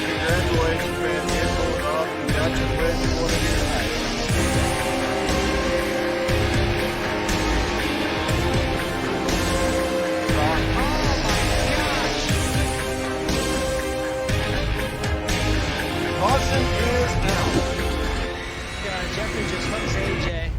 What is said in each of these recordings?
Congratulations, man. You're going off. You got your win. You want to be tonight. Caution is out. Jeffrey just hooks AJ.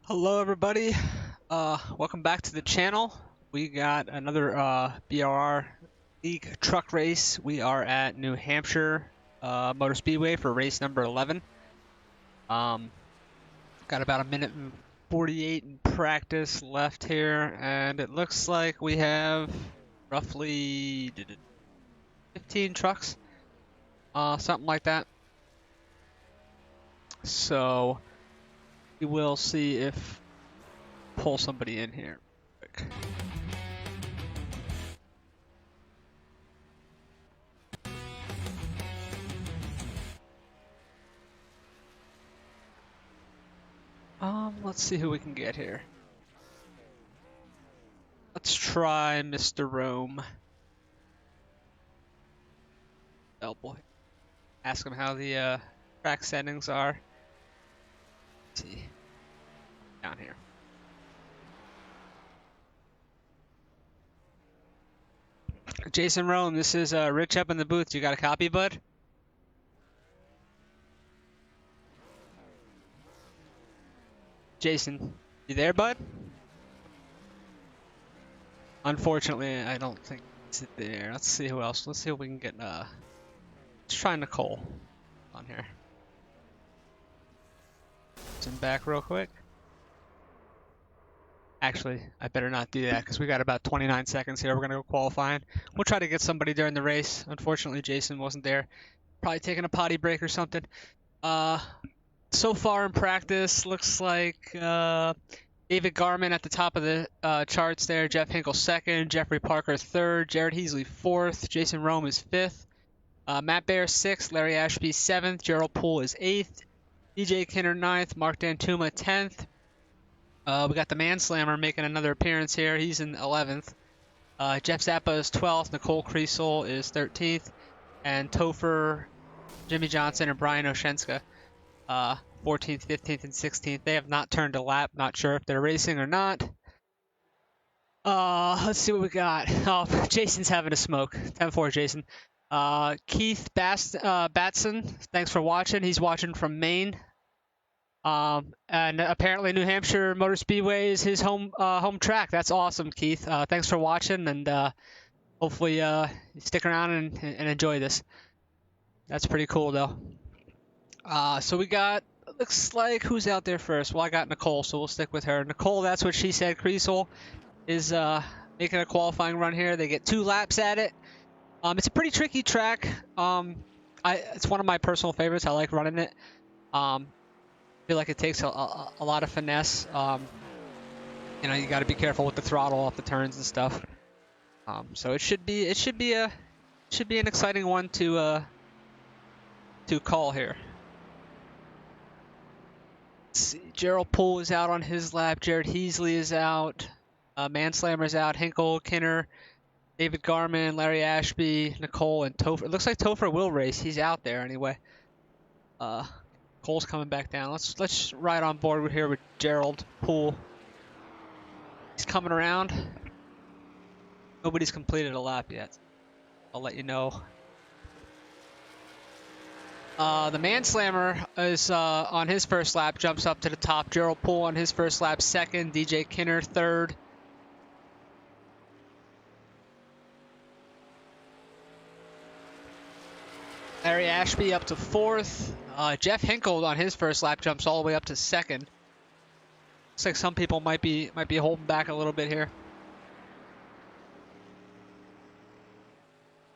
Hello everybody, welcome back to the channel. We got another BRR League truck race. We are at New Hampshire Motor Speedway for race number 11. Got about a minute and 48 in practice left here, and it looks like we have roughly 15 trucks, something like that. So we will see if pull somebody in here quick. Let's see who we can get here. Let's try Mr. Rome. Oh boy. Ask him how the track settings are. Let's see. Down here. Jason Rome, this is Rich up in the booth. You got a copy, bud? Jason, you there, bud? Unfortunately, I don't think it's there. Let's see who else. Let's see if we can get let's try Nicole on here. Zoom back real quick. Actually, I better not do that because we got about 29 seconds here. We're going to go qualifying. We'll try to get somebody during the race. Unfortunately, Jason wasn't there. Probably taking a potty break or something. So far in practice, looks like David Garman at the top of the charts there. Jeff Hinkle second. Jeffrey Parker third. Jared Heasley fourth. Jason Rome is fifth. Matt Baer sixth. Larry Ashby seventh. Gerald Poole is eighth. DJ Kinner ninth. Mark Dantuma 10th. We got the Manslammer making another appearance here. He's in 11th. Jeff Zappa is 12th. Nicole Kriesel is 13th. And Topher, Jimmy Johnson, and Brian Oshenska 14th, 15th, and 16th. They have not turned a lap. Not sure if they're racing or not. Let's see what we got. Oh, Jason's having a smoke. 10-4, Jason. Keith Batson, thanks for watching. He's watching from Maine. And apparently New Hampshire Motor Speedway is his home track. That's awesome, Keith. Thanks for watching, and hopefully you stick around and enjoy this. That's pretty cool, though. So we got, looks like, who's out there first? Well, I got Nicole, so we'll stick with her. Nicole, that's what she said. Kriesel is making a qualifying run here. They get 2 laps at it. It's a pretty tricky track. It's one of my personal favorites. I like running it. I feel like it takes a lot of finesse. You know, you got to be careful with the throttle off the turns and stuff. So it should be an exciting one to call here. Let's see. Gerald Poole is out on his lap. Jared Heasley is out. Manslammer's out. Hinkle, Kinner, David Garman, Larry Ashby, Nicole, and Topher. It looks like Topher will race. He's out there anyway. Cole's coming back down. Let's ride on board here with Gerald Poole. He's coming around. Nobody's completed a lap yet. I'll let you know. The Manslammer is on his first lap, jumps up to the top. Gerald Poole on his first lap, second. DJ Kinner, third. Larry Ashby up to 4th. Jeff Hinkle on his first lap jumps all the way up to 2nd. Looks like some people might be holding back a little bit here.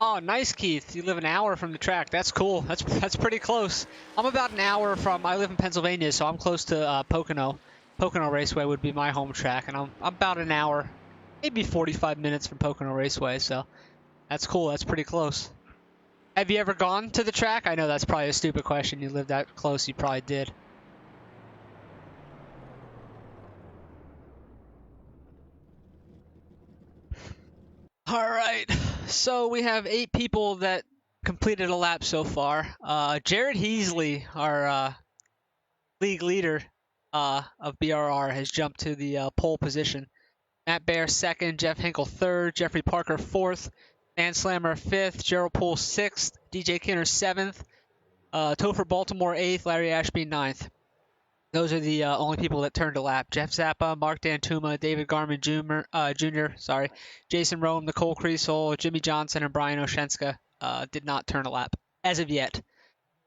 Oh, nice, Keith. You live an hour from the track. That's cool. That's pretty close. I'm about an hour from. I live in Pennsylvania, so I'm close to Pocono. Pocono Raceway would be my home track, and I'm about an hour, maybe 45 minutes from Pocono Raceway. So that's cool. That's pretty close. Have you ever gone to the track? I know that's probably a stupid question. You live that close. You probably did. All right, so we have 8 people that completed a lap so far. Jared Heasley, our league leader of BRR, has jumped to the pole position. Matt Baer 2nd, Jeff Hinkle 3rd, Jeffrey Parker 4th, Dan Slammer 5th, Gerald Poole 6th, DJ Kinner 7th, Topher Baltimore 8th, Larry Ashby 9th. Those are the only people that turned a lap. Jeff Zappa, Mark Dantuma, David Garman Jr., Jason Rome, Nicole Creasel, Jimmy Johnson, and Brian Oshenska did not turn a lap as of yet.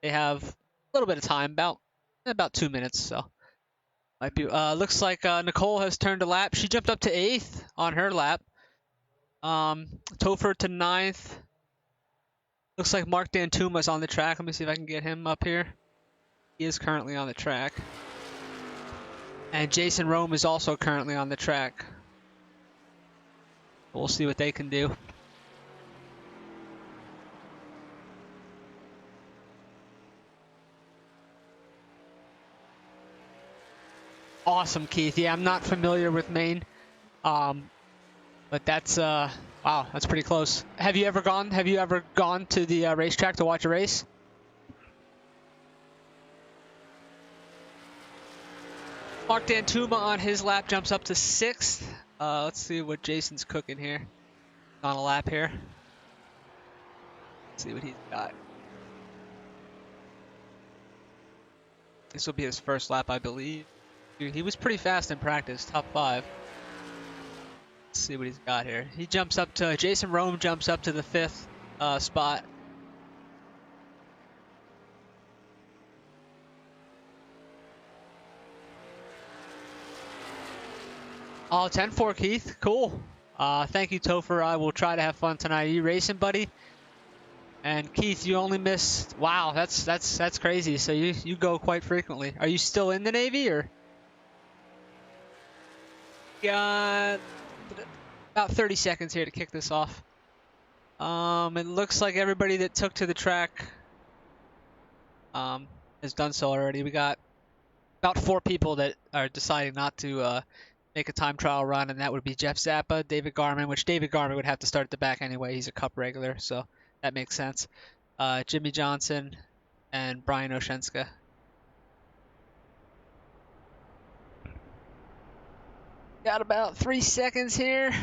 They have a little bit of time, about 2 minutes. So might be. Looks like Nicole has turned a lap. She jumped up to 8th on her lap. Topher to 9th. Looks like Mark Dantuma's on the track. Let me see if I can get him up here. He is currently on the track. And Jason Rome is also currently on the track. We'll see what they can do. Awesome, Keith. Yeah, I'm not familiar with Maine. But that's wow, that's pretty close. Have you ever gone to the racetrack to watch a race? Mark Dantuma on his lap jumps up to 6th. Let's see what Jason's cooking here. On a lap here. Let's see what he's got. This will be his first lap, I believe. Dude, he was pretty fast in practice, top 5. Let's see what he's got here. Jason Rome jumps up to the 5th spot. Oh, 10-4, Keith. Cool. Thank you, Topher. I will try to have fun tonight. Are you racing, buddy? And Keith, you only missed. Wow, that's crazy. So you go quite frequently. Are you still in the Navy or? Got about 30 seconds here to kick this off. It looks like everybody that took to the track has done so already. We got about 4 people that are deciding not to make a time trial run, and that would be Jeff Zappa, David Garman, which David Garman would have to start at the back anyway. He's a Cup regular, so that makes sense. Jimmy Johnson and Brian Oshenska. Got about 3 seconds here.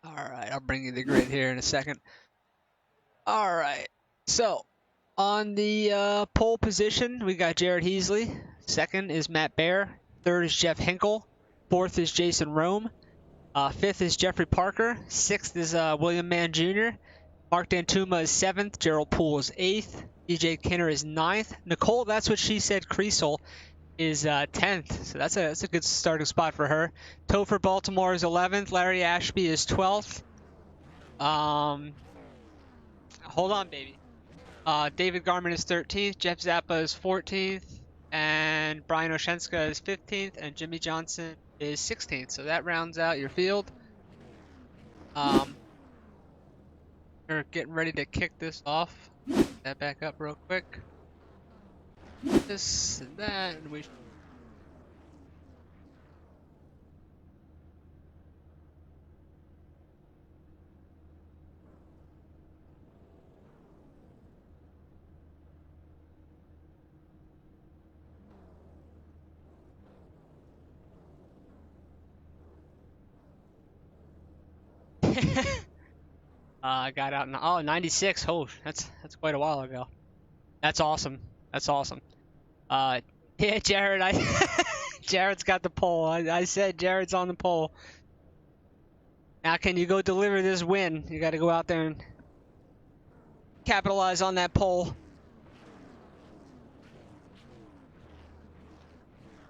All right, I'll bring you the grid here in a second. All right, so on the pole position, we got Jared Heasley. 2nd is Matt Baer. 3rd is Jeff Hinkle. 4th is Jason Rome. 5th is Jeffrey Parker. 6th is William Mann Jr. Mark Dantuma is 7th. Gerald Poole is 8th. DJ Kinner is 9th. Nicole, that's what she said, Creasel, is 10th. So that's a good starting spot for her. Topher Baltimore is 11th. Larry Ashby is 12th. Hold on, baby. David Garman is 13th. Jeff Zappa is 14th. And Brian Oshenska is 15th. And Jimmy Johnson is 16th. So that rounds out your field. We're getting ready to kick this off. Get that back up real quick. This and that, and we. I got out in 96. Oh, that's quite a while ago. That's awesome. That's awesome. Yeah, Jared. Jared's got the pole. I said Jared's on the pole. Now can you go deliver this win? You got to go out there and capitalize on that pole.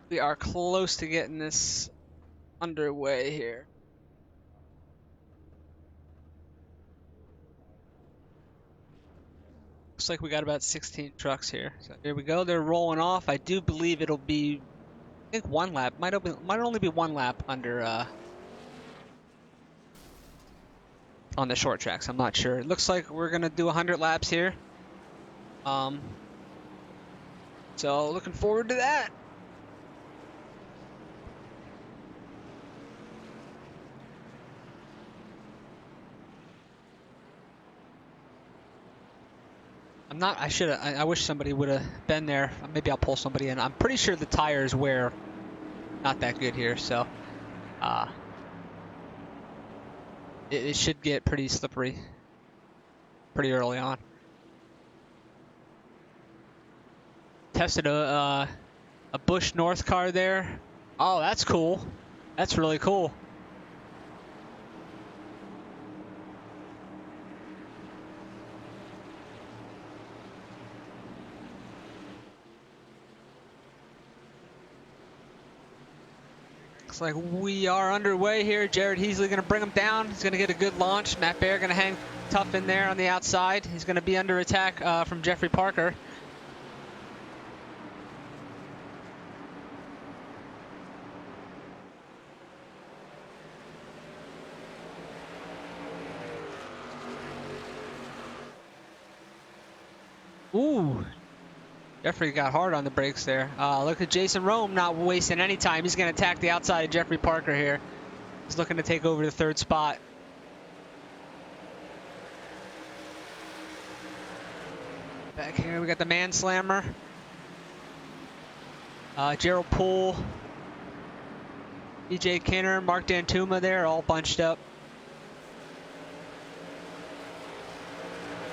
We are close to getting this underway here. Looks like we got about 16 trucks here. So here we go. They're rolling off. I do believe it'll be, I think, one lap. Might only be one lap under on the short tracks. I'm not sure. It looks like we're gonna do 100 laps here. So looking forward to that. I'm not, I wish somebody would have been there. Maybe I'll pull somebody in. I'm pretty sure the tires wear not that good here, so it should get pretty slippery pretty early on. Tested a Busch North car there. Oh, that's cool. That's really cool. Looks like we are underway here. Jared Heasley going to bring him down. He's going to get a good launch. Matt Baer going to hang tough in there on the outside. He's going to be under attack from Jeffrey Parker. Ooh. Jeffrey got hard on the brakes there. Look at Jason Rome not wasting any time. He's going to attack the outside of Jeffrey Parker here. He's looking to take over the third spot. Back here we got the Man Slammer. Gerald Poole. EJ Kinner, Mark Dantuma there, all bunched up.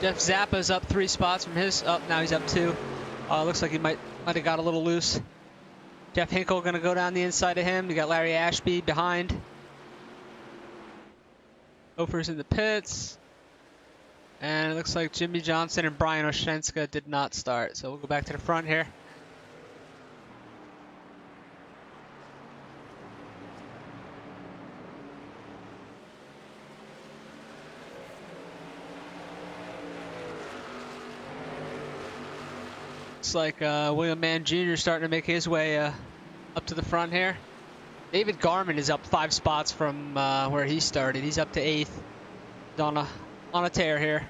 Jeff Zappa's up 3 spots from his, now he's up 2. Looks like he might have got a little loose. Jeff Hinkle going to go down the inside of him. You got Larry Ashby behind. Ophir's in the pits. And it looks like Jimmy Johnson and Brian Oshenska did not start. So we'll go back to the front here. Looks like William Mann Jr. starting to make his way up to the front here. David Garman is up 5 spots from where he started. He's up to 8th. He's on a tear here.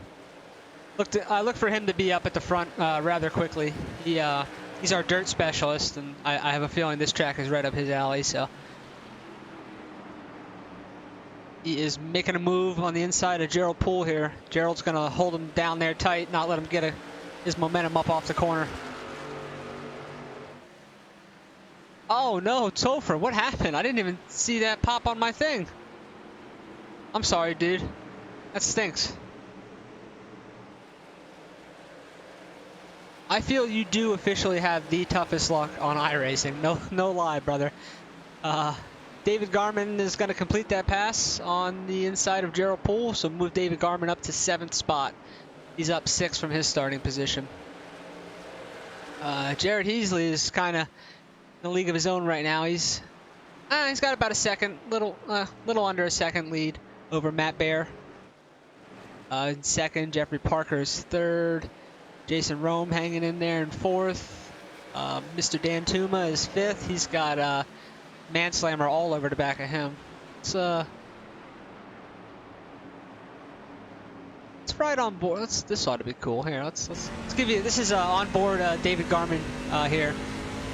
I look for him to be up at the front rather quickly. He's our dirt specialist, and I have a feeling this track is right up his alley. So he is making a move on the inside of Gerald Poole here. Gerald's going to hold him down there tight, not let him get his momentum up off the corner. Oh no, Topher, what happened? I didn't even see that pop on my thing. I'm sorry, dude. That stinks. I feel you do officially have the toughest luck on iRacing. No lie, brother. David Garman is going to complete that pass on the inside of Gerald Poole, so move David Garman up to 7th spot. He's up 6 from his starting position. Jared Heasley is kind of in a league of his own right now. He's got about a second, little under a second lead over Matt Baer. In 2nd, Jeffrey Parker's 3rd. Jason Rome hanging in there in 4th. Mr. Dantuma is 5th. He's got Manslammer all over the back of him. It's right on board. This ought to be cool. Here, let's give you. This is on board David Garman here.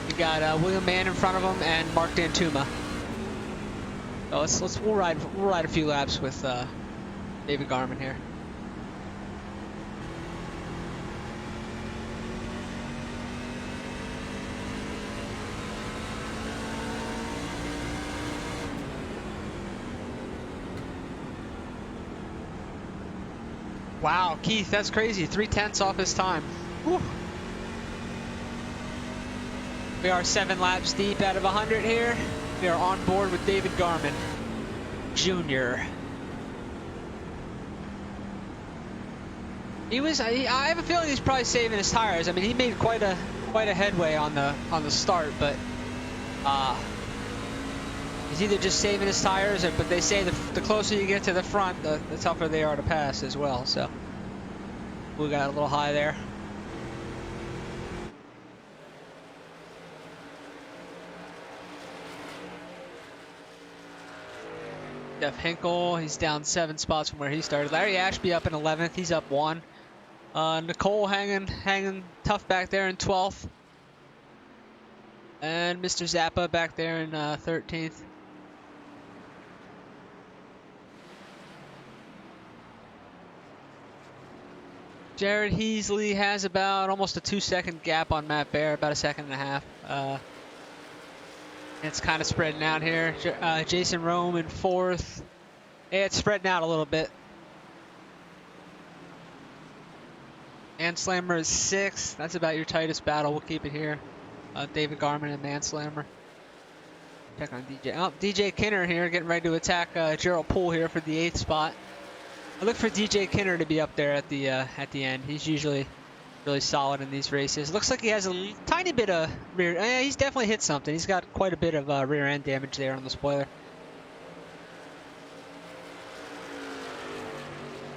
We got William Mann in front of him and Mark Dantuma. So we'll ride a few laps with David Garman here. Wow, Keith, that's crazy. 3/10 off his time. Whew. We are 7 laps deep out of 100 here. We are on board with David Garman Jr. He was. I have a feeling he's probably saving his tires. I mean, he made quite a headway on the start, but he's either just saving his tires, but they say the closer you get to the front, the tougher they are to pass as well. So we got a little high there. Jeff Hinkle, he's down 7 spots from where he started. Larry Ashby up in 11th. He's up 1. Nicole hanging tough back there in 12th. And Mr. Zappa back there in 13th. Jared Heasley has about almost a 2-second gap on Matt Bear, about a 1.5 seconds. It's kind of spreading out here. Jason Rome in 4th. Yeah, it's spreading out a little bit. Manslammer is 6th. That's about your tightest battle. We'll keep it here. David Garman and Manslammer. Check on DJ. Oh, DJ Kinner here getting ready to attack Gerald Poole here for the 8th spot. I look for DJ Kinner to be up there at the end. He's usually really solid in these races. Looks like he has a tiny bit of rear. He's definitely hit something. He's got quite a bit of rear end damage there on the spoiler.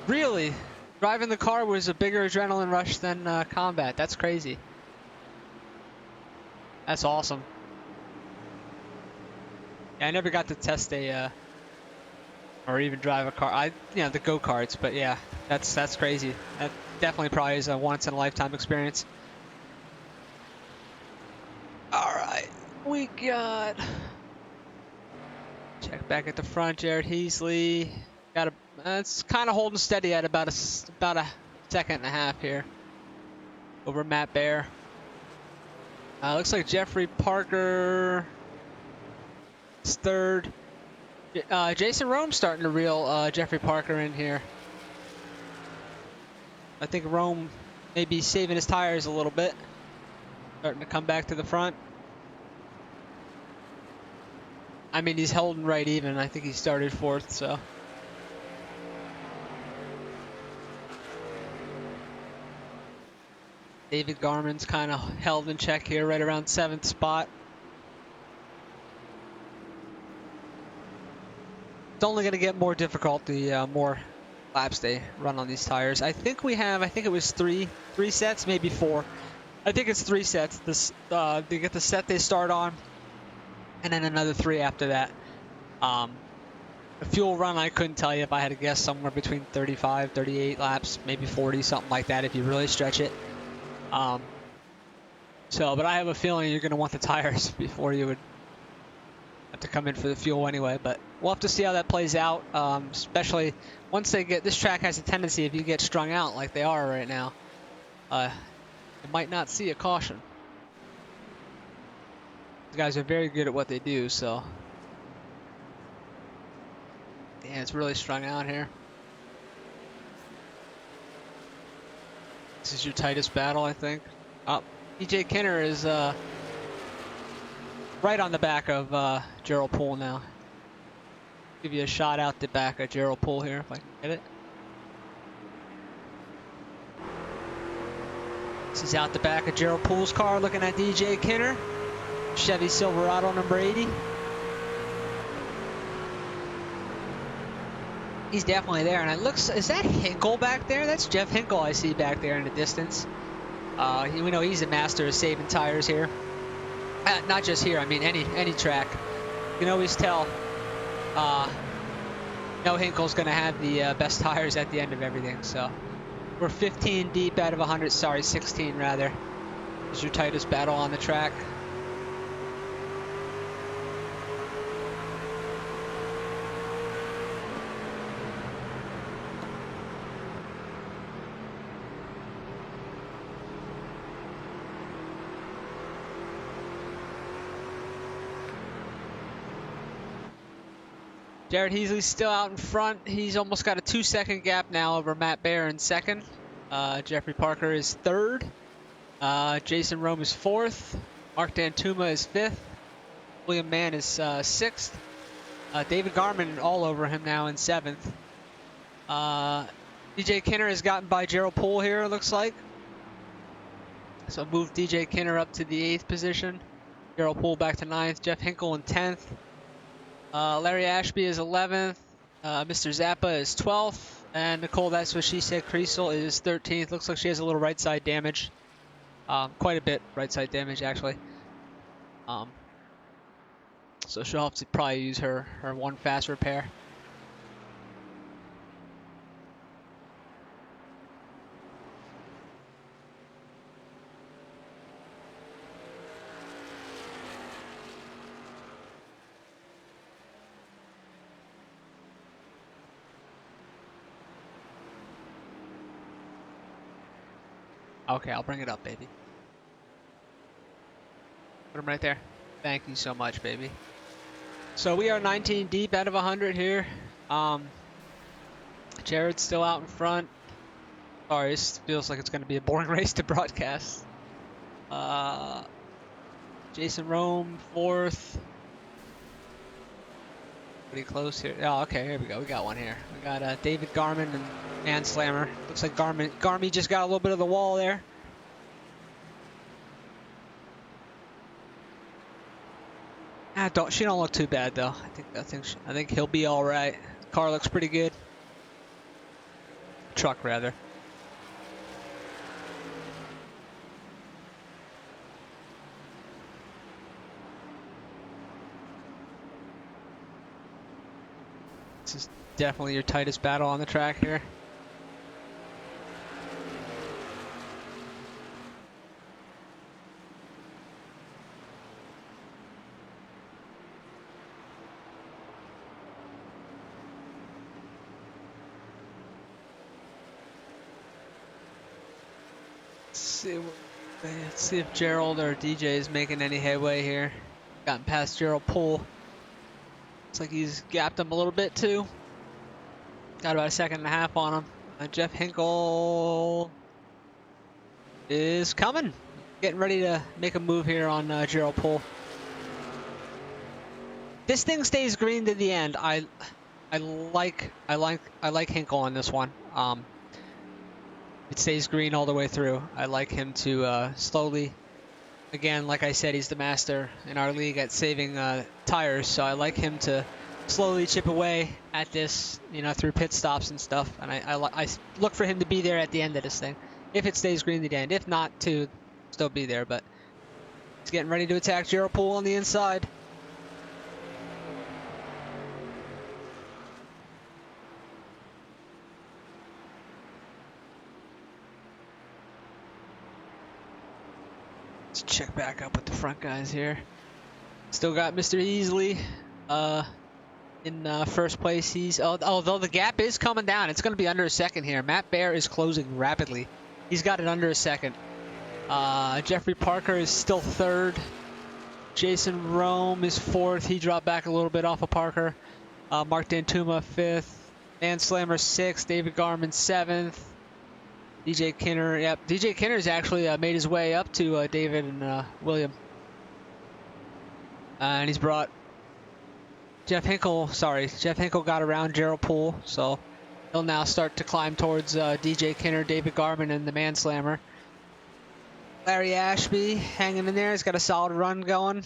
Really, driving the car was a bigger adrenaline rush than combat. That's crazy. That's awesome. Yeah, I never got to test a or even drive a car. The go-karts, but yeah, that's crazy. That definitely probably is a once-in-a-lifetime experience. All right, we got. Check back at the front. Jared Heasley got it's kind of holding steady at about a 1.5 seconds here over Matt Bear. Looks like Jeffrey Parker is 3rd. Jason Rome starting to reel Jeffrey Parker in here. I think Rome may be saving his tires a little bit. Starting to come back to the front. I mean, he's holding right even. I think he started 4th, so. David Garman's kind of held in check here, right around 7th spot. It's only going to get more difficult the more laps they run on these tires. I think it was three sets, maybe 4. I think it's 3 sets. They get the set they start on, and then another 3 after that. The fuel run, I couldn't tell you. If I had to guess, somewhere between 35, 38 laps, maybe 40, something like that if you really stretch it. But I have a feeling you're going to want the tires before you would have to come in for the fuel anyway. But we'll have to see how that plays out, especially once they get... This track has a tendency, if you get strung out like they are right now, you might not see a caution. These guys are very good at what they do, so... Yeah, it's really strung out here. This is your tightest battle, I think. Oh, DJ Kinner is right on the back of Gerald Poole now. Give you a shot out the back of Gerald Poole here, if I can get it. This is out the back of Gerald Poole's car, looking at DJ Kinner. Chevy Silverado number 80. He's definitely there, and it looks, is that Hinkle back there? That's Jeff Hinkle I see back there in the distance. We know he's a master of saving tires here. Not just here, I mean any track. You can always tell Hinkle's going to have the best tires at the end of everything. So we're 15 deep out of 100, sorry, 16 rather. This is your tightest battle on the track. Jared Heasley's still out in front. He's almost got a 2-second gap now over Matt Bear in 2nd. Jeffrey Parker is 3rd. Jason Rome is 4th. Mark Dantuma is 5th. William Mann is 6th. David Garman all over him now in 7th. DJ Kinner has gotten by Gerald Poole here, it looks like. So move DJ Kinner up to the 8th position. Gerald Poole back to 9th. Jeff Hinkle in 10th. Larry Ashby is 11th. Mr. Zappa is 12th. And Nicole, that's what she said, Creasel is 13th. Looks like she has a little right side damage. Quite a bit right side damage, actually. So she'll have to probably use her one fast repair. Okay, I'll bring it up, baby. Put him right there. Thank you so much, baby. So we are 19 deep out of 100 here. Jared's still out in front. Sorry, this feels like it's going to be a boring race to broadcast. Jason Rome, 4th. Pretty close here. Oh, okay, here we go. We got one here. We got David Garmin and Manslammer. Looks like Garmy just got a little bit of the wall there. She don't look too bad though. I think he'll be all right. Car looks pretty good. Truck rather. This is definitely your tightest battle on the track here. Let's see if Gerald or DJ is making any headway here. Gotten past Gerald Poole. Looks like he's gapped him a little bit too. Got about a second and a half on him. Jeff Hinkle is coming. Getting ready to make a move here on Gerald Poole. This thing stays green to the end. I like Hinkle on this one. It stays green all the way through. I like him to slowly, again, like I said, he's the master in our league at saving tires, so I like him to slowly chip away at this, you know, through pit stops and stuff, and I look for him to be there at the end of this thing, if it stays green to the end. If not, to still be there, but he's getting ready to attack Gerald Poole on the inside. Let's check back up with the front guys here. Still got Mr. Easley in first place. He's although the gap is coming down, it's going to be under a second here. Matt Baer is closing rapidly. He's got it under a second. Jeffrey Parker is still 3rd. Jason Rome is 4th. He dropped back a little bit off of Parker. Mark Dantuma 5th. Manslammer 6th. David Garmin 7th. DJ Kinner, yep. DJ Kinner's actually made his way up to David and William. And he's brought Jeff Hinkle got around Gerald Poole, so he'll now start to climb towards DJ Kinner, David Garmin, and the Manslammer. Larry Ashby hanging in there. He's got a solid run going.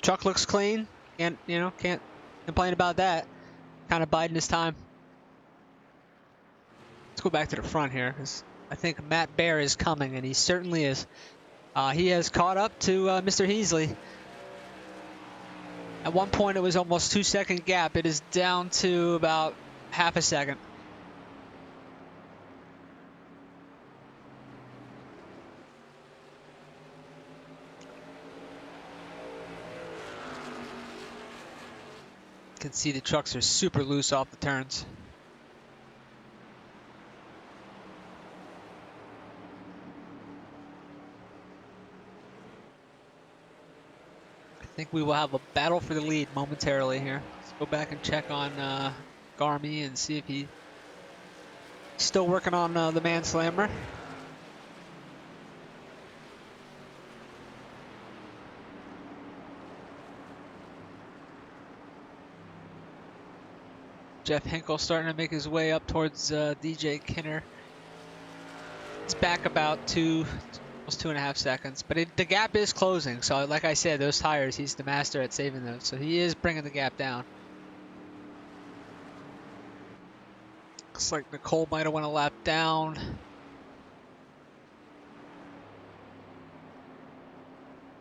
Truck looks clean. Can't complain about that. Kind of biding his time. Let's go back to the front here, because I think Matt Baer is coming, and he certainly is. He has caught up to Mr. Heasley. At one point, it was almost 2-second gap. It is down to about half a second. You can see the trucks are super loose off the turns. I think we will have a battle for the lead momentarily here. Let's go back and check on Garmy and see if he's still working on the Manslammer. Jeff Hinkle starting to make his way up towards DJ Kinner. He's back about almost 2.5 seconds, but the gap is closing. So like I said, those tires, he's the master at saving those. So he is bringing the gap down. Looks like Nicole might have went a lap down.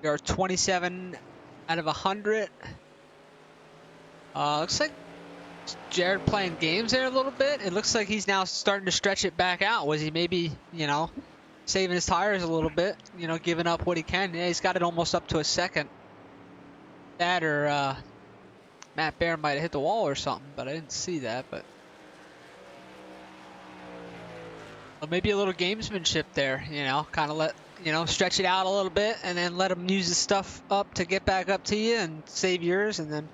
We are 27 out of 100. Looks like Jared playing games there a little bit. It looks like he's now starting to stretch it back out. Was he maybe, saving his tires a little bit, giving up what he can? Yeah, he's got it almost up to a second. That or Matt Bear might have hit the wall or something, but I didn't see that. But well, maybe a little gamesmanship there, kind of let, stretch it out a little bit and then let him use his stuff up to get back up to you and save yours and then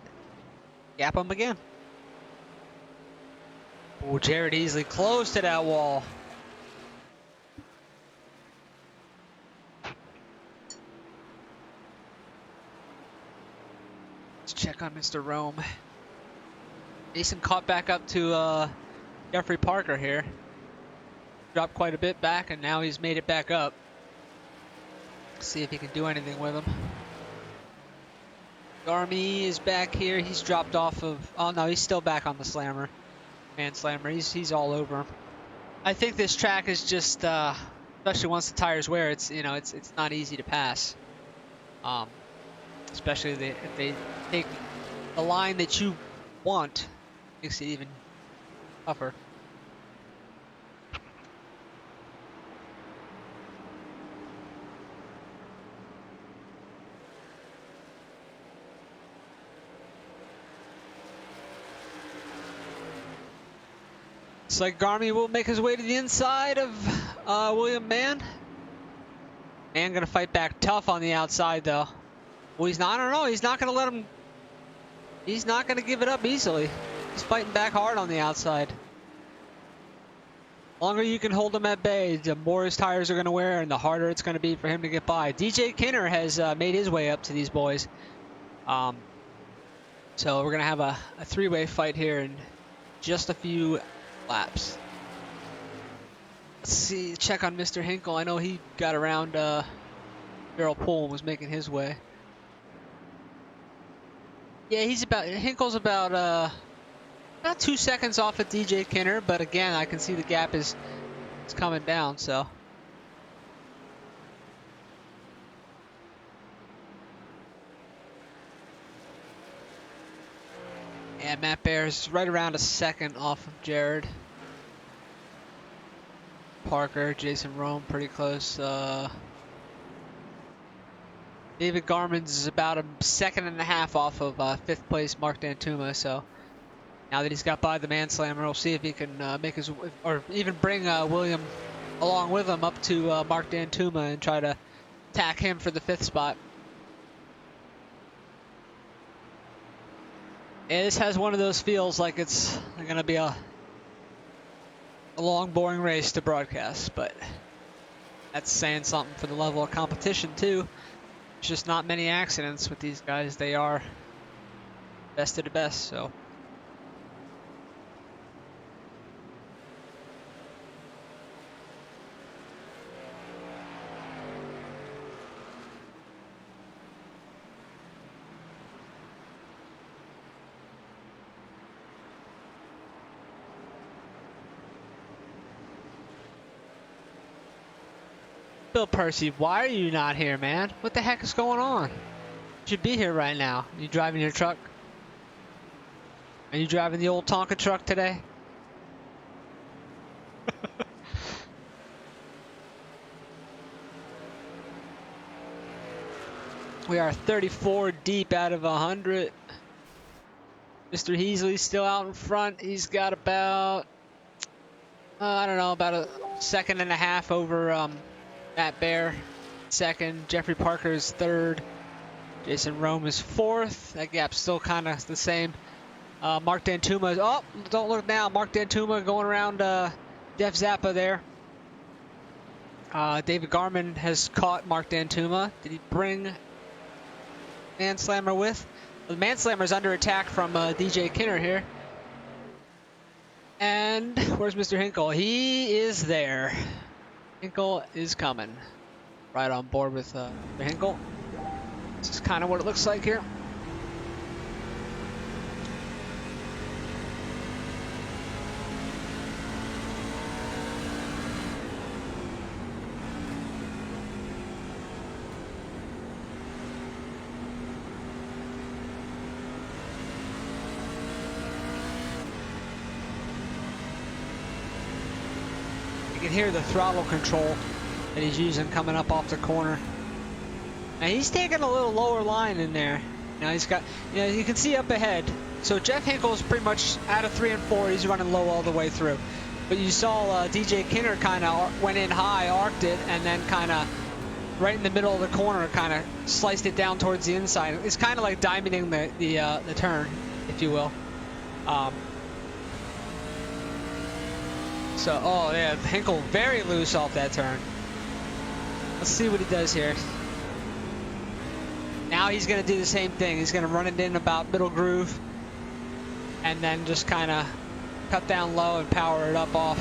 gap him again. Oh, Jared easily close to that wall. Let's check on Mr. Rome. Mason caught back up to Jeffrey Parker here. Dropped quite a bit back and now he's made it back up. Let's see if he can do anything with him. Garmy is back here. He's dropped off of, oh no, he's still back on the slammer. Man slammer, he's all over him. I think this track is just, especially once the tires wear, it's not easy to pass. Especially if they take the line that you want, makes it even tougher. It's like Garmy will make his way to the inside of William Mann. Mann gonna fight back tough on the outside though. Well, he's not. I don't know. He's not gonna let him. He's not gonna give it up easily. He's fighting back hard on the outside. The longer you can hold him at bay, the more his tires are gonna wear, and the harder it's gonna be for him to get by. DJ Kinner has made his way up to these boys. So we're gonna have a three-way fight here in just a few laps. Let's see, check on Mr. Hinkle. I know he got around Daryl Poole and was making his way. Yeah, Hinkle's about 2 seconds off of DJ Kinner, but again, I can see the gap is coming down, so. Yeah, Matt Bear's right around a second off of Jared. Parker, Jason Rome, pretty close. David Garmin's is about a second and a half off of 5th place Mark Dantuma. So now that he's got by the man slammer, we'll see if he can make his, or even bring William along with him up to Mark Dantuma and try to attack him for the 5th spot. And this has one of those feels like it's going to be a long, boring race to broadcast, but that's saying something for the level of competition too. There's just not many accidents with these guys. They are best of the best, so. Bill Percy, why are you not here, man? What the heck is going on? You should be here right now. You driving your truck? Are you driving the old Tonka truck today? We are 34 deep out of 100. Mr. Heasley's still out in front. He's got about, I don't know, about a second and a half over Matt Bear, second. Jeffrey Parker's third. Jason Rome is fourth. That gap's still kind of the same. Mark Dantuma, oh, don't look now. Mark Dantuma going around Def Zappa there. David Garmin has caught Mark Dantuma. Did he bring Man Slammer with? Well, the Man Slammer's under attack from DJ Kinner here. And where's Mr. Hinkle? He is there. Hinkle is coming. Right on board with Mr. Hinkle. This is kind of what it looks like here. You can hear the throttle control that he's using coming up off the corner. Now he's taking a little lower line in there. Now he's got, you can see up ahead. So Jeff Hinkle's pretty much out of 3 and 4. He's running low all the way through. But you saw DJ Kinner kind of went in high, arced it, and then kind of right in the middle of the corner, kind of sliced it down towards the inside. It's kind of like diamonding the turn, if you will. So, oh yeah, Hinkle very loose off that turn. Let's see what he does here. Now he's going to do the same thing. He's going to run it in about middle groove and then just kind of cut down low and power it up off.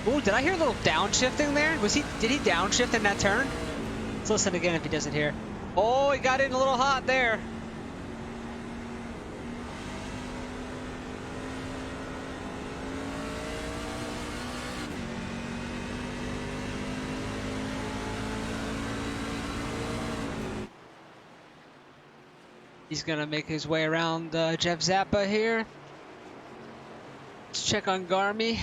Ooh, did I hear a little downshifting there? Did he downshift in that turn? Let's listen again if he doesn't hear. Oh, he got in a little hot there. He's going to make his way around Jeff Zappa here. Let's check on Garmy.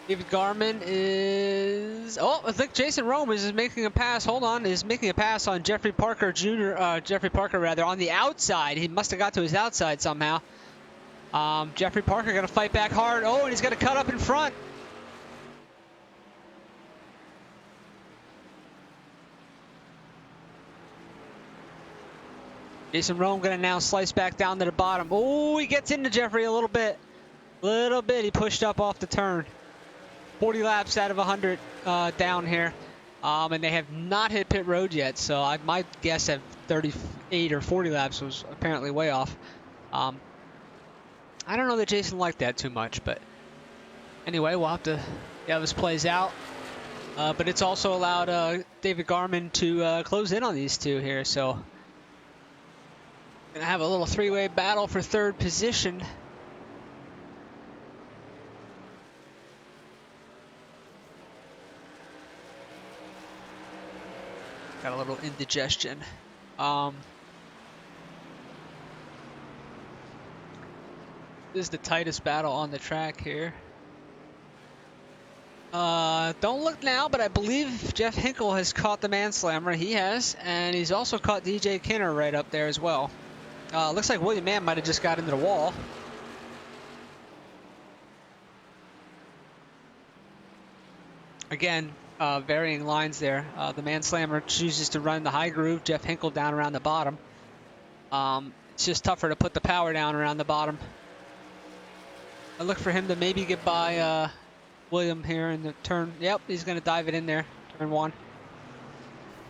David Garman is... Oh, I think Jason Rome is making a pass. Hold on. Is making a pass on Jeffrey Parker Jr. Jeffrey Parker, rather, on the outside. He must have got to his outside somehow. Jeffrey Parker going to fight back hard. Oh, and he's going to cut up in front. Jason Rome going to now slice back down to the bottom. Oh, he gets into Jeffrey a little bit. He pushed up off the turn. 40 laps out of 100 down here. And they have not hit pit road yet. So my guess at 38 or 40 laps was apparently way off. I don't know that Jason liked that too much. But anyway, we'll have to see how this plays out. But it's also allowed David Garman to close in on these two here. So gonna have a little three-way battle for third position. Got a little indigestion. This is the tightest battle on the track here. Don't look now, but I believe Jeff Hinkle has caught the Manslammer. He has, and he's also caught DJ Kinner right up there as well. Looks like William Mann might have just got into the wall. Again, varying lines there. The Manslammer chooses to run the high groove. Jeff Hinkle down around the bottom. It's just tougher to put the power down around the bottom. I look for him to maybe get by William here in the turn. Yep, he's going to dive it in there. Turn one.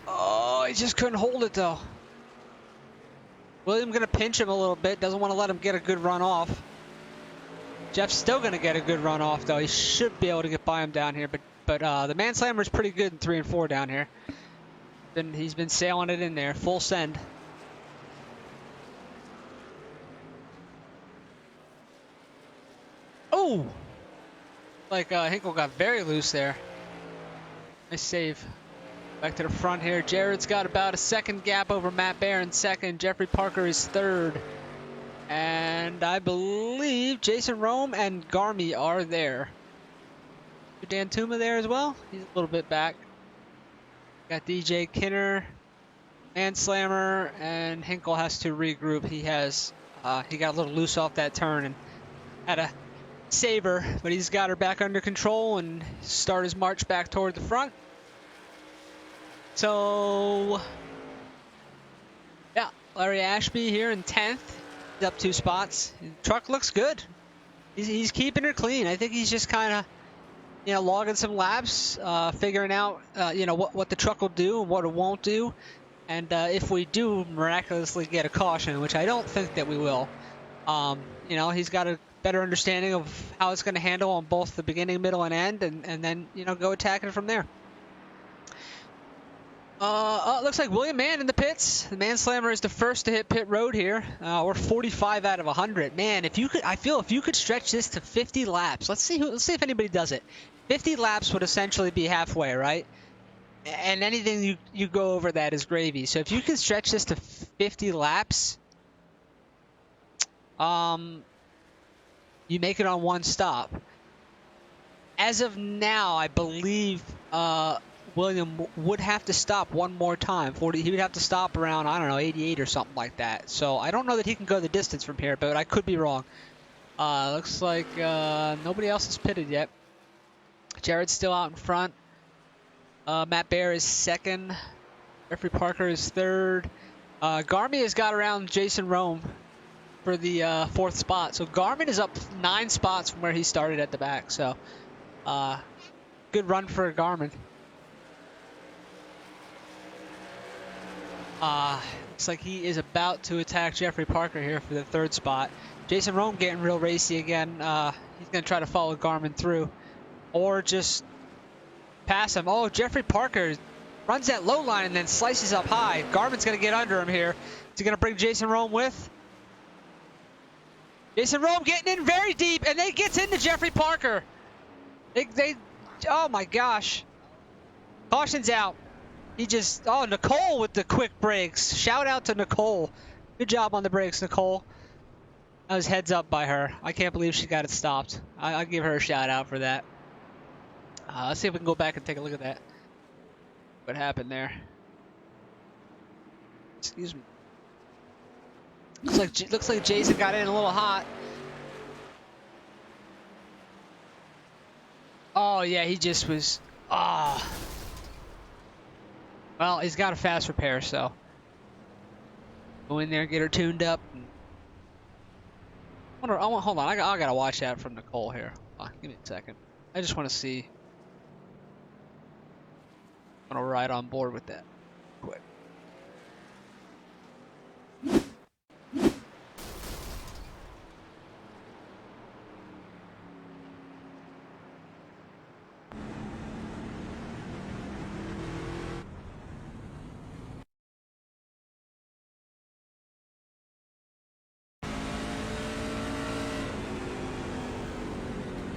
Oh, he just couldn't hold it though. William going to pinch him a little bit. Doesn't want to let him get a good run off. Jeff's still going to get a good run off though. He should be able to get by him down here. But the Manslammer is pretty good in 3 and 4 down here. He's been sailing it in there. Full send. Oh! Like Hinkle got very loose there. Nice save. Back to the front here. Jared's got about a second gap over Matt Bear in second. Jeffrey Parker is third. And I believe Jason Rome and Garmy are there. Dan Tuma there as well. He's a little bit back. Got DJ Kinner, Manslammer, and Hinkle has to regroup. He got a little loose off that turn and had a saver, but he's got her back under control and start his march back toward the front. So, yeah, Larry Ashby here in 10th. He's up 2 spots. The truck looks good. He's keeping her clean. I think he's just kind of, logging some laps, figuring out, what the truck will do and what it won't do. And if we do miraculously get a caution, which I don't think that we will, You know, he's got a better understanding of how it's going to handle on both the beginning, middle, and end, and then, you know, go attacking from there. It looks like William Mann in the pits. The Manslammer is the first to hit pit road here. We're 45 out of 100. Man, if you could, I feel if you could stretch this to 50 laps. Let's see if anybody does it. 50 laps would essentially be halfway, right? And anything you go over that is gravy. So if you can stretch this to 50 laps, you make it on one stop. As of now, I believe William would have to stop one more time. He would have to stop around, I don't know, 88 or something like that. So I don't know that he can go the distance from here, but I could be wrong. Looks like nobody else has pitted yet. Jared's still out in front. Matt Bear is second. Jeffrey Parker is third. Garmy has got around Jason Rome for the fourth spot. So Garmin is up 9 spots from where he started at the back. So good run for Garmin. Looks like he is about to attack Jeffrey Parker here for the third spot. Jason Rome getting real racy again. He's going to try to follow Garmin through or just pass him. Oh, Jeffrey Parker runs that low line and then slices up high. Garmin's going to get under him here. Is he going to bring Jason Rome with? Jason Rome getting in very deep, and they gets into Jeffrey Parker. Oh my gosh. Caution's out. Nicole with the quick brakes. Shout out to Nicole. Good job on the brakes, Nicole. That was heads up by her. I can't believe she got it stopped. I'll give her a shout out for that. Let's see if we can go back and take a look at that. What happened there? Excuse me. Looks like Jason got in a little hot. Oh yeah, he just was. Well, he's got a fast repair, so go in there, get her tuned up. Hold on, I gotta watch that from Nicole here. Give me a second. I just want to see. I'm gonna ride on board with that quick.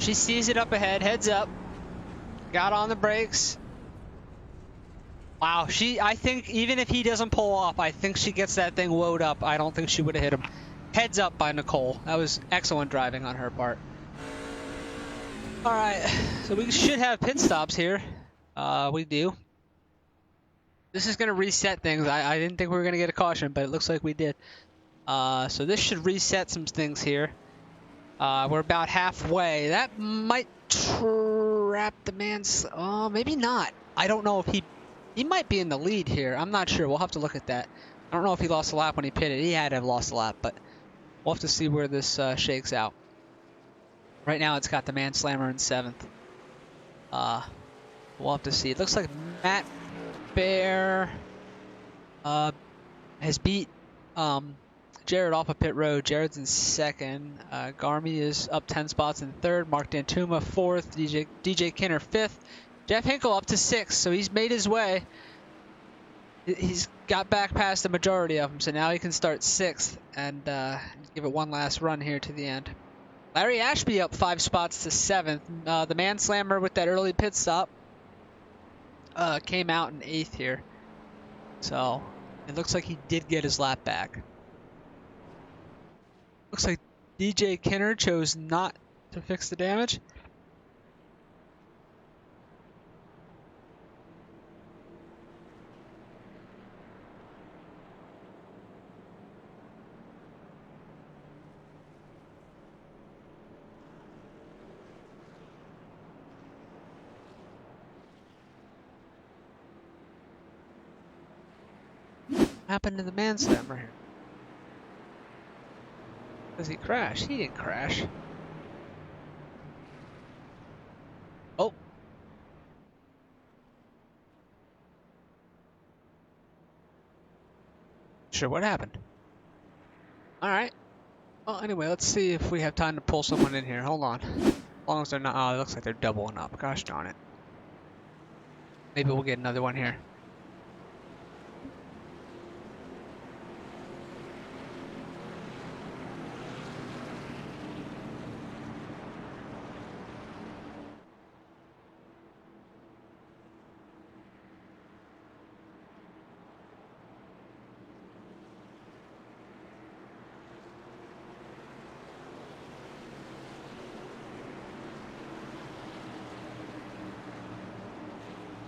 She sees it up ahead, heads up, got on the brakes. Wow, I think even if he doesn't pull off, I think she gets that thing woed up. I don't think she would have hit him. Heads up by Nicole. That was excellent driving on her part. All right, so we should have pit stops here. We do. This is going to reset things. I didn't think we were going to get a caution, but it looks like we did. So this should reset some things here. We're about halfway. That might trap the man's... Oh, maybe not. I don't know if he might be in the lead here. I'm not sure. We'll have to look at that. I don't know if he lost a lap when he pitted. He had to have lost a lap, but we'll have to see where this shakes out. Right now, it's got the Manslammer in 7th. We'll have to see. It looks like Matt Bear has beat Jared off of pit road. Jared's in 2nd. Garmy is up 10 spots in 3rd. Mark Dantuma 4th. DJ Kinner 5th. Jeff Hinkle up to 6th, so he's made his way. He's got back past the majority of them, so now he can start 6th and give it one last run here to the end. Larry Ashby up 5 spots to 7th. The Manslammer with that early pit stop came out in 8th here. So it looks like he did get his lap back. Looks like DJ Kinner chose not to fix the damage. What happened to the Manslammer here? Does he crash? He didn't crash. Oh. Sure, what happened? Alright. Well, anyway, let's see if we have time to pull someone in here. Hold on. As long as they're not... Oh, it looks like they're doubling up. Gosh darn it. Maybe we'll get another one here.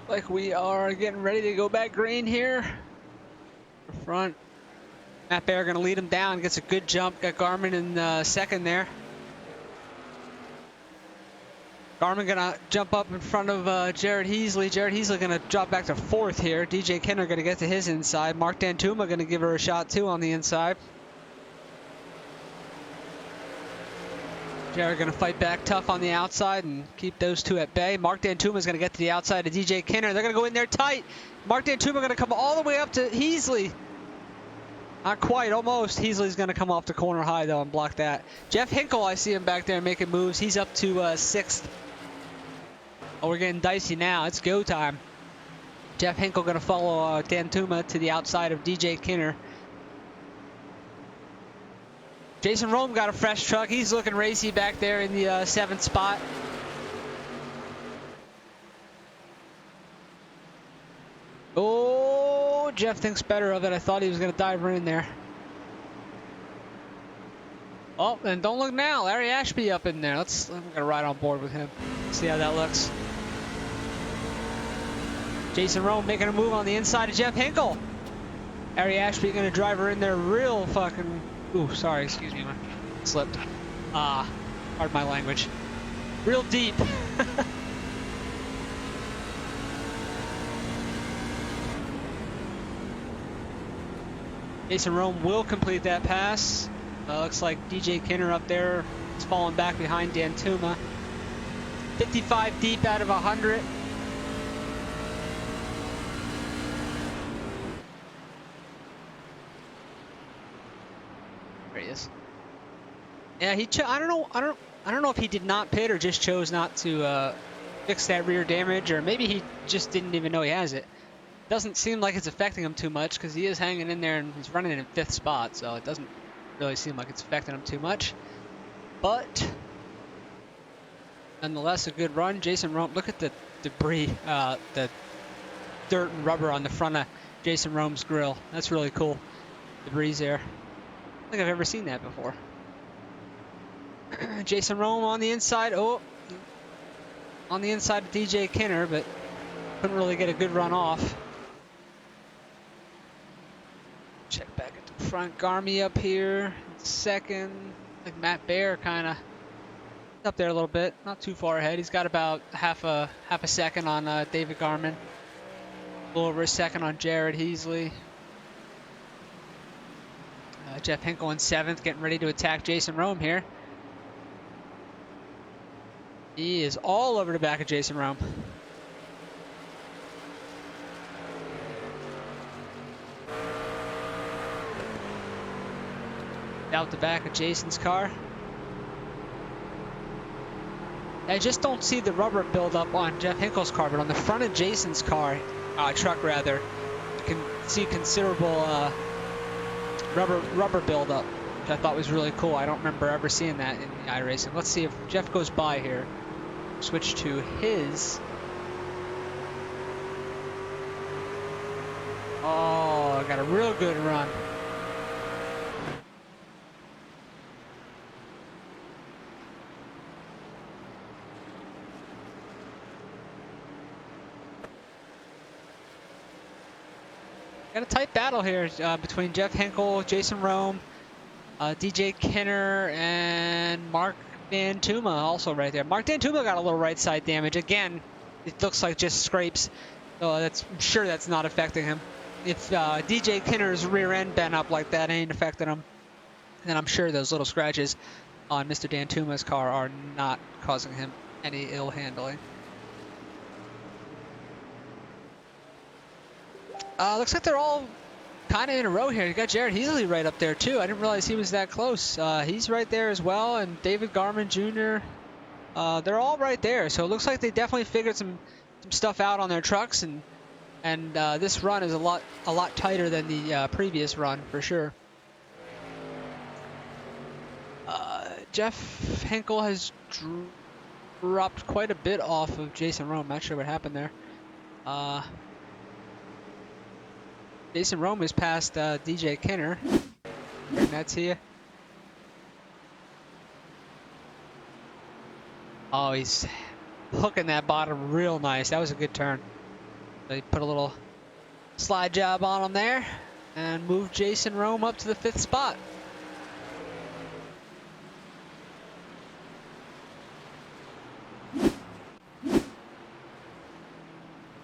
Like we are getting ready to go back green here. Front. Matt Bear going to lead him down. Gets a good jump. Got Garmin in second there. Garmin going to jump up in front of Jared Heasley. Jared Heasley going to drop back to fourth here. DJ Kenner going to get to his inside. Mark Dantuma going to give her a shot too on the inside. Jared going to fight back tough on the outside and keep those two at bay. Mark Dantuma is going to get to the outside of DJ Kenner. They're going to go in there tight. Mark Dantuma going to come all the way up to Heasley. Not quite, almost. Heasley's going to come off the corner high, though, and block that. Jeff Hinkle, I see him back there making moves. He's up to sixth. Oh, we're getting dicey now. It's go time. Jeff Hinkle going to follow Dantuma to the outside of DJ Kenner. Jason Rome got a fresh truck. He's looking racy back there in the seventh spot. Oh, Jeff thinks better of it. I thought he was going to dive right in there. Oh, and don't look now. Larry Ashby up in there. I'm going to ride on board with him. See how that looks. Jason Rome making a move on the inside of Jeff Hinkle. Larry Ashby going to drive her in there real fucking... Ooh, sorry, excuse me, I slipped. Pardon my language. Real deep. Jason Rome will complete that pass. Looks like DJ Kenner up there is falling back behind Dantuma. 55 deep out of 100. There he is. Yeah, I don't know if he did not pit or just chose not to fix that rear damage, or maybe he just didn't even know he has it. Doesn't seem like it's affecting him too much because he is hanging in there and he's running in fifth spot, so it doesn't really seem like it's affecting him too much. But nonetheless, a good run. Jason Rome, look at the debris, the dirt and rubber on the front of Jason Rome's grill. That's really cool. Debris there. I don't think I've ever seen that before. Jason Rome on the inside. Oh, on the inside of DJ Kenner, but couldn't really get a good run off. Check back at the front. Garmy up here, second. I think Matt Bear kind of up there a little bit, not too far ahead. He's got about half a second on David Garmin. A little over a second on Jared Heasley. Jeff Hinkle in seventh, getting ready to attack Jason Rome here. He is all over the back of Jason Rome. Out the back of Jason's car. I just don't see the rubber buildup on Jeff Hinkle's car, but on the front of Jason's car, truck rather, you can see considerable rubber buildup, which I thought was really cool. I don't remember ever seeing that in the iRacing. Let's see if Jeff goes by here. Switch to his. Oh, got a real good run. Got a tight battle here between Jeff Hinkle, Jason Rome, DJ Kenner, and Mark Dantuma also right there. Mark Dantuma got a little right side damage. Again, it looks like just scrapes. So I'm sure that's not affecting him. If DJ Kenner's rear end bent up like that ain't affecting him, then I'm sure those little scratches on Mr. Dantuma's car are not causing him any ill handling. Looks like they're all kind of in a row here. You got Jared Heasley right up there too. I didn't realize he was that close. He's right there as well, and David Garman Jr. They're all right there. So it looks like they definitely figured some stuff out on their trucks, and this run is a lot tighter than the previous run for sure. Jeff Hinkle has dropped quite a bit off of Jason Rome. Not sure what happened there. Jason Rome is past DJ Kinner. Bring that to you. Oh, he's hooking that bottom real nice. That was a good turn. So he put a little slide job on him there and moved Jason Rome up to the 5th spot.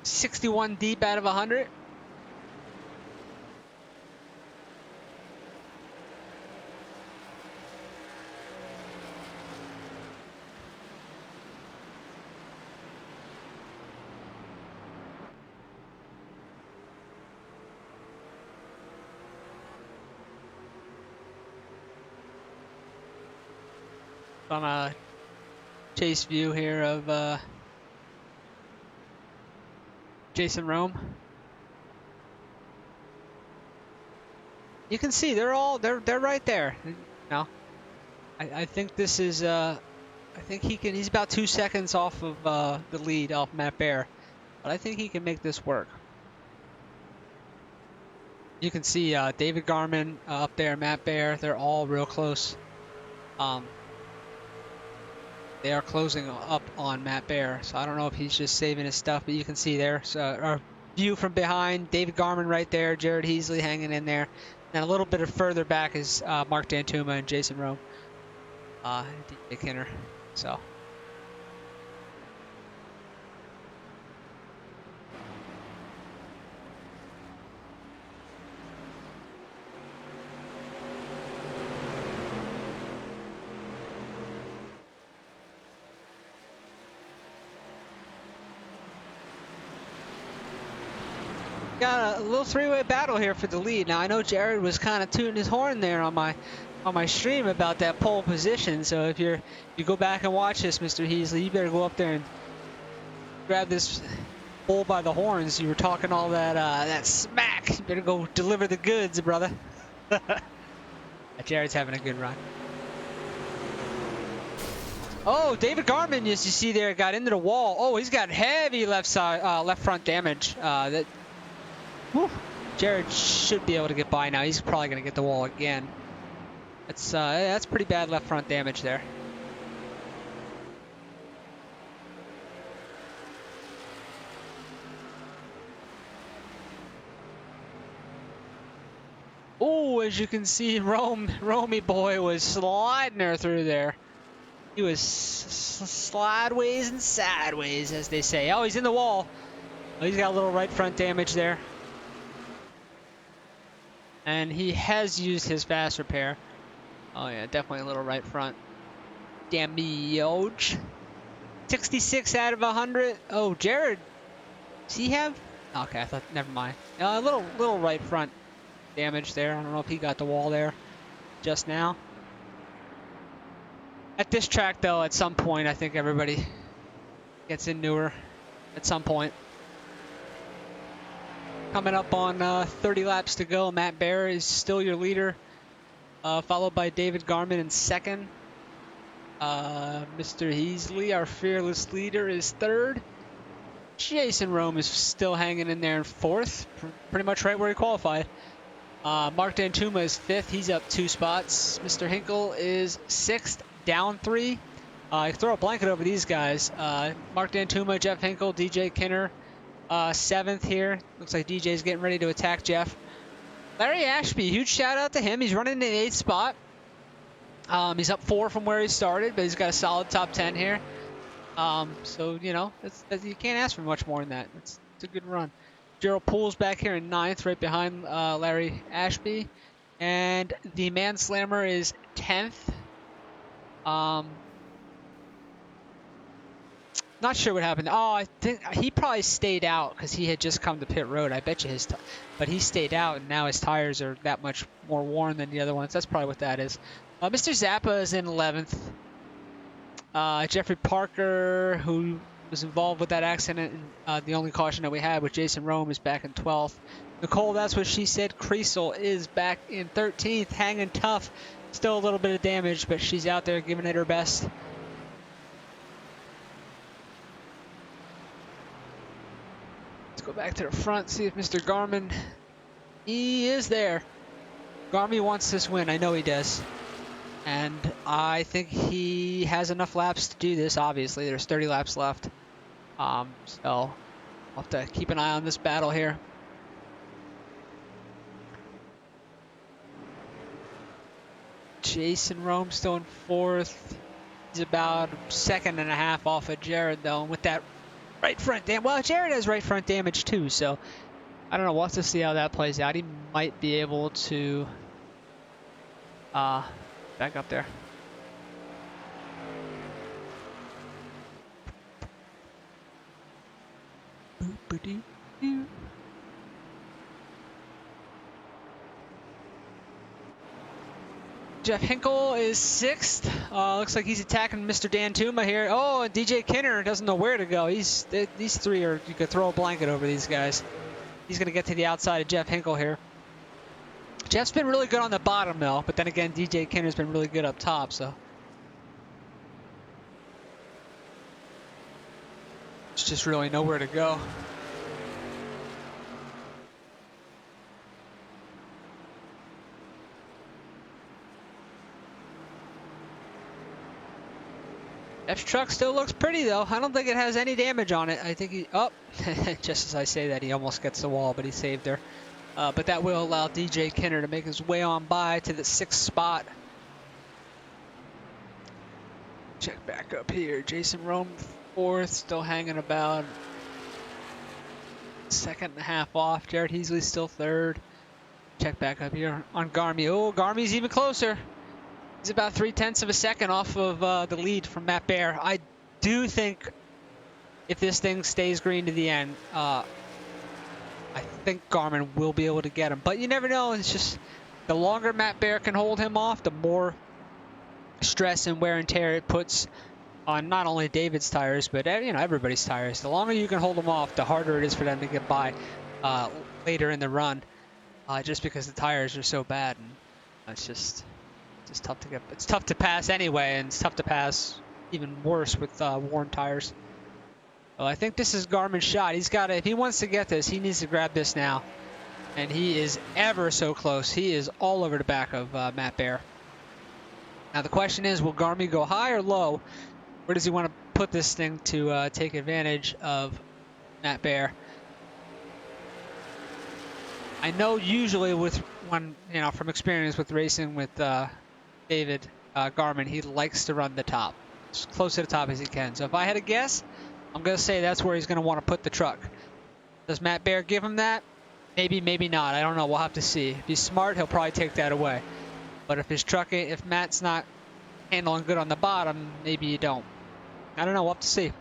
.61 deep out of 100. On a chase view here of Jason Rome. You can see they're right there. No, I think this is I think he's about 2 seconds off of the lead off Matt Bear, but I think he can make this work. You can see David Garman up there, Matt Bear. They're all real close. They are closing up on Matt Bear, so I don't know if he's just saving his stuff, but you can see there. So our view from behind, David Garman right there, Jared Heasley hanging in there, and a little bit of further back is Mark Dantuma and Jason Rome, DJ Kinner. So. Got a little three-way battle here for the lead. Now I know Jared was kind of tooting his horn there on my stream about that pole position. So if you go back and watch this, Mr. Heasley, you better go up there and grab this bull by the horns. You were talking all that smack. You better go deliver the goods, brother. Jared's having a good run. Oh, David Garman, as you see there, got into the wall. Oh, he's got heavy left front damage. Whew. Jared should be able to get by now. He's probably going to get the wall again. That's pretty bad left front damage there. Oh, as you can see, Romy boy was sliding her through there. He was slideways and sideways, as they say. Oh, he's in the wall. Oh, he's got a little right front damage there. And he has used his fast repair. Oh yeah, definitely a little right front damage. 66 out of 100. Oh, Jared, does he have? Okay, I thought, never mind. A little right front damage there. I don't know if he got the wall there just now. At this track, though, at some point, I think everybody gets into her at some point. Coming up on 30 laps to go. Matt Bear is still your leader, followed by David Garman in second. Mr. Heasley, our fearless leader, is third. Jason Rome is still hanging in there in fourth, pretty much right where he qualified. Mark Dantuma is fifth. He's up 2 spots. Mr. Hinkle is sixth, down 3. I throw a blanket over these guys. Mark Dantuma, Jeff Hinkle, DJ Kinner, 7th here. Looks like DJ's getting ready to attack Jeff. Larry Ashby, huge shout out to him. He's running in the 8th spot. He's up 4 from where he started, but he's got a solid top 10 here. So, you know, you can't ask for much more than that. It's a good run. Gerald Poole's back here in 9th, right behind Larry Ashby. And the Manslammer is 10th. Not Not sure what happened. Oh, I think he probably stayed out because he had just come to pit road. I bet you but he stayed out, and now his tires are that much more worn than the other ones. That's probably what that is. Mr. Zappa is in 11th. Jeffrey Parker, who was involved with that accident, and the only caution that we had with Jason Rome, is back in 12th. Nicole, that's what she said. Creasel is back in 13th, hanging tough. Still a little bit of damage, but she's out there giving it her best. Go back to the front, see if Mr. Garmin, he is there. Garmin wants this win, I know he does. And I think he has enough laps to do this, obviously. There's 30 laps left. So I'll have to keep an eye on this battle here. Jason Rome still in 4th. He's about a second and a half off of Jared, though, and with that right front damage. Well, Jared has right front damage too, so I don't know. We'll have to see how that plays out. He might be able to back up there. Jeff Hinkle is 6th. Looks like he's attacking Mr. Dan Tuma here. Oh, and DJ Kinner doesn't know where to go. These three are, you could throw a blanket over these guys. He's going to get to the outside of Jeff Hinkle here. Jeff's been really good on the bottom, though, but then again, DJ Kinner's been really good up top, so. It's just really nowhere to go. Jeff's truck still looks pretty, though. I don't think it has any damage on it. I think he... Oh, just as I say that, he almost gets the wall, but he saved her. But that will allow DJ Kinner to make his way on by to the 6th spot. Check back up here. Jason Rome 4th, still hanging about second and a half off. Jared Heasley still 3rd. Check back up here on Garmy. Oh, Garmy's even closer. He's about 0.3 of a second off of the lead from Matt Bear. I do think if this thing stays green to the end, I think Garmin will be able to get him. But you never know. It's just the longer Matt Bear can hold him off, the more stress and wear and tear it puts on not only David's tires, but everybody's tires. The longer you can hold them off, the harder it is for them to get by later in the run, just because the tires are so bad. And it's just tough to get. It's tough to pass anyway, and it's tough to pass even worse with worn tires. Well, I think this is Garmin's shot. He's got to, if he wants to get this, he needs to grab this now. And he is ever so close. He is all over the back of Matt Bear. Now the question is, will Garmin go high or low? Where does he want to put this thing to take advantage of Matt Bear? I know usually from experience with racing with David Garmin, he likes to run the top, as close to the top as he can. So if I had a guess, I'm going to say that's where he's going to want to put the truck. Does Matt Bear give him that? Maybe, maybe not. I don't know. We'll have to see. If he's smart, he'll probably take that away. But if Matt's not handling good on the bottom, maybe you don't. I don't know. We'll have to see.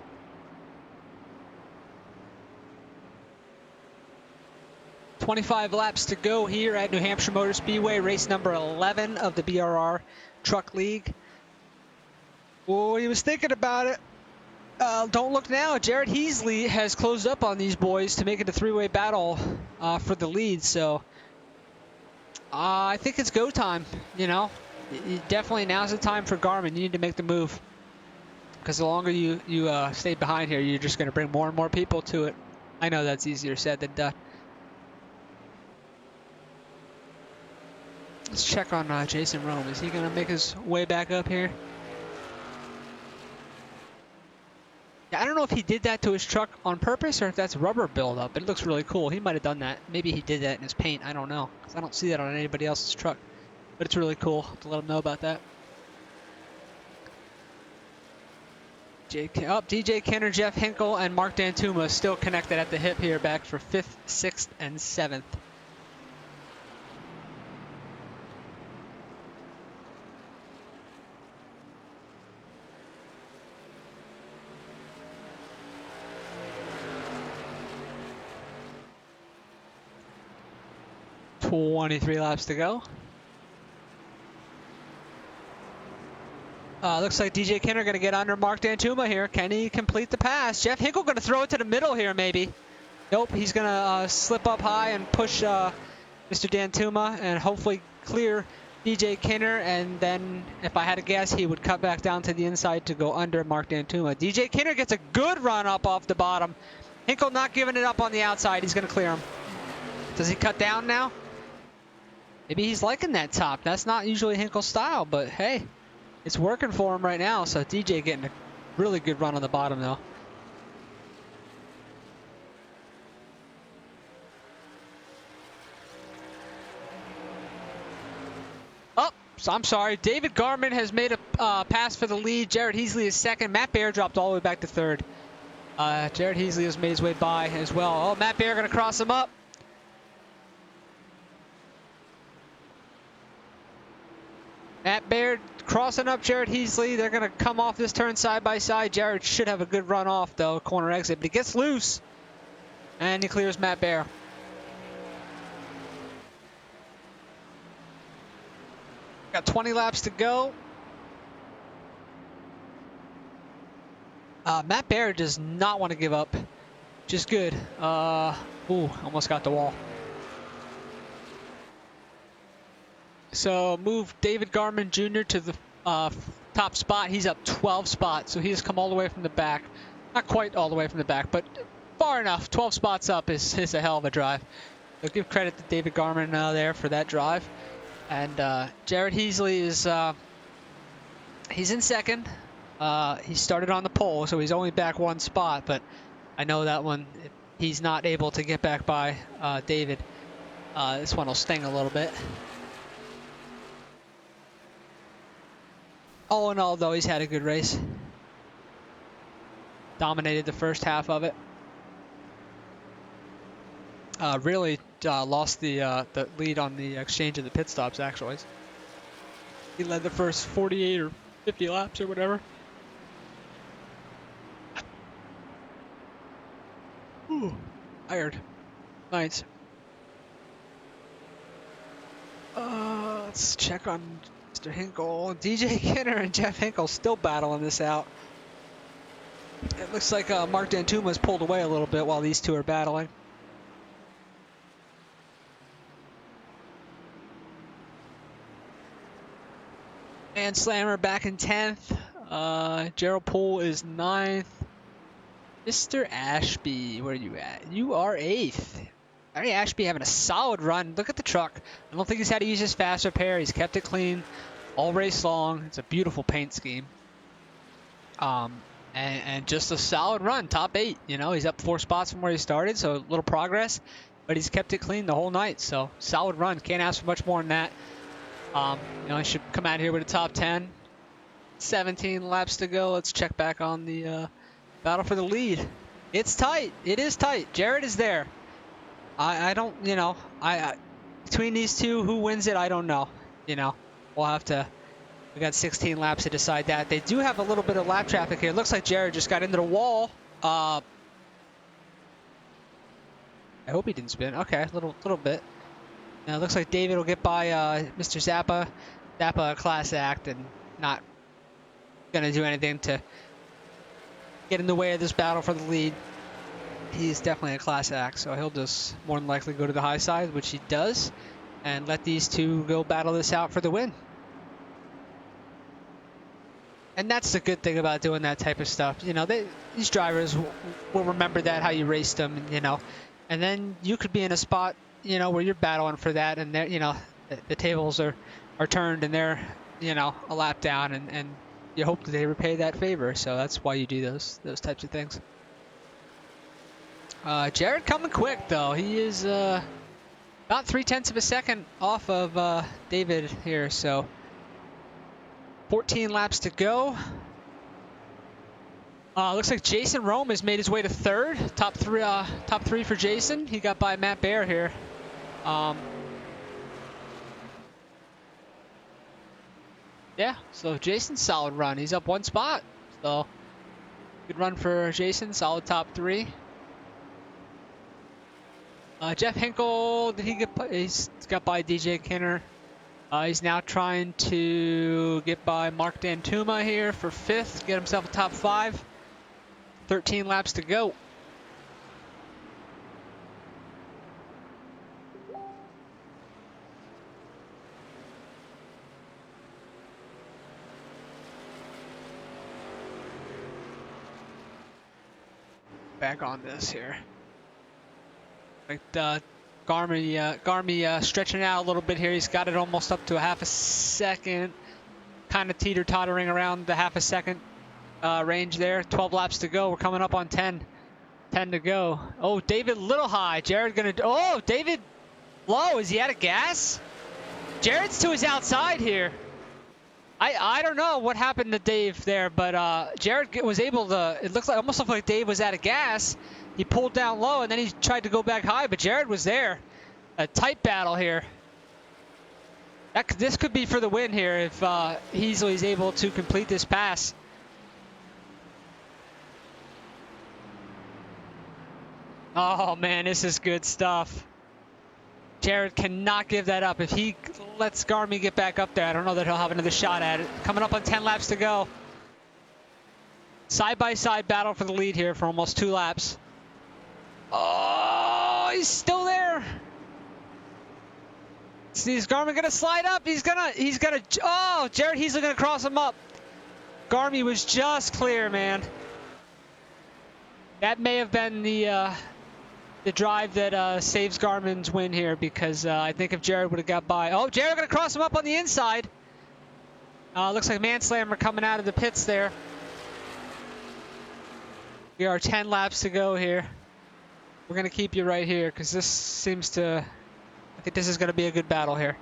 "25 laps to go here at New Hampshire Motor Speedway, race number 11 of the BRR Truck League. Oh, he was thinking about it. Don't look now. Jared Heasley has closed up on these boys to make it a three-way battle for the lead. So I think it's go time. Definitely now's the time for Garmin. You need to make the move, because the longer you stay behind here, you're just going to bring more and more people to it. I know that's easier said than done. Let's check on Jason Rome. Is he going to make his way back up here? I don't know if he did that to his truck on purpose or if that's rubber buildup. It looks really cool. He might have done that. Maybe he did that in his paint. I don't know, because I don't see that on anybody else's truck. But it's really cool to let him know about that. DJ Kenner, Jeff Hinkle, and Mark Dantuma still connected at the hip here, back for 5th, 6th, and 7th. 23 laps to go. Looks like DJ Kinner going to get under Mark Dantuma here. Can he complete the pass? Jeff Hinkle going to throw it to the middle here, maybe. Nope, he's going to slip up high and push Mr. Dantuma and hopefully clear DJ Kinner. And then, if I had to guess, he would cut back down to the inside to go under Mark Dantuma. DJ Kinner gets a good run up off the bottom. Hinkle not giving it up on the outside. He's going to clear him. Does he cut down now? Maybe he's liking that top. That's not usually Hinkle's style, but hey. It's working for him right now, so DJ getting a really good run on the bottom, though. Oh, so I'm sorry. David Garman has made a pass for the lead. Jared Heasley is second. Matt Baer dropped all the way back to third. Jared Heasley has made his way by as well. Oh, Matt Baer going to cross him up. Matt Baird crossing up Jared Heasley. They're going to come off this turn side by side. Jared should have a good run off, though, corner exit. But he gets loose, and he clears Matt Baird. Got 20 laps to go. Matt Baird does not want to give up. Just good. Ooh, almost got the wall. So move David Garman Jr. to the top spot. He's up 12 spots, so he has come all the way from the back. Not quite all the way from the back, but far enough. 12 spots up is a hell of a drive. So give credit to David Garman there for that drive. And Jared Heasley is he's in second. He started on the pole, so he's only back one spot, but I know that one he's not able to get back by David. This one will sting a little bit. All in all, though, he's had a good race. Dominated the first half of it. Really lost the lead on the exchange of the pit stops, actually. He led the first 48 or 50 laps or whatever. Ooh, tired. Nice. Let's check on Mr. Hinkle. DJ Kinner and Jeff Hinkle still battling this out. It looks like Mark Dantuma's pulled away a little bit while these two are battling. And Slammer back in 10th. Gerald Poole is 9th. Mr. Ashby, where are you at? You are 8th. Larry Ashby having a solid run. Look at the truck. I don't think he's had to use his fast repair. He's kept it clean all race long. It's a beautiful paint scheme. And just a solid run, top 8. You know, he's up 4 spots from where he started, so a little progress. But he's kept it clean the whole night, so solid run. Can't ask for much more than that. You know, he should come out here with a top 10. 17 laps to go. Let's check back on the battle for the lead. It's tight. It is tight. Jared is there. I don't, you know, between these two, who wins it, I don't know. You know, we'll have to, we got 16 laps to decide that. They do have a little bit of lap traffic here. It looks like Jared just got into the wall. I hope he didn't spin. Okay, a little bit. Now it looks like David will get by Mr. Zappa. Zappa class act and not going to do anything to get in the way of this battle for the lead. He's definitely a class act, so he'll just more than likely go to the high side, which he does, and let these two go battle this out for the win. And that's the good thing about doing that type of stuff. You know, these drivers will remember that, how you raced them, you know. And then you could be in a spot, you know, where you're battling for that, and you know, the tables are turned and they're, you know, a lap down, and you hope that they repay that favor. So that's why you do those types of things. Jared coming quick, though. He is about 0.3 of a second off of David here, so 14 laps to go. Looks like Jason Rome has made his way to third. Top three for Jason. He got by Matt Baer here. Yeah, so Jason's solid run. He's up 1 spot, so good run for Jason. Solid top 3. Jeff Hinkle, did he get by? He's got by DJ Kinner. He's now trying to get by Mark Dantuma here for 5th, get himself a top 5. 13 laps to go. Back on this here. Like Garmy stretching out a little bit here. He's got it almost up to a half a second. Kind of teeter-tottering around the half a second range there. 12 laps to go. We're coming up on 10. 10 to go. Oh, David Little High. Jared gonna. Oh, David Low. Is he out of gas? Jared's to his outside here. I don't know what happened to Dave there, but Jared was able to. It looks like almost looked like Dave was out of gas. He pulled down low and then he tried to go back high, but Jared was there. A tight battle here. This could be for the win here if Heasley's able to complete this pass. Oh man, this is good stuff. Jared cannot give that up. If he lets Garmy get back up there, I don't know that he'll have another shot at it. Coming up on 10 laps to go. Side-by-side battle for the lead here for almost 2 laps. Oh, he's still there. Is Garmy gonna slide up? He's gonna, oh, Jared Heasley gonna cross him up. Garmy was just clear, man. That may have been the drive that saves Garmin's win here, because I think if Jared would have got by. Oh, Jared gonna cross him up on the inside. Looks like Manslammer coming out of the pits there. We are 10 laps to go here. We're gonna keep you right here because this seems to. I think this is gonna be a good battle here.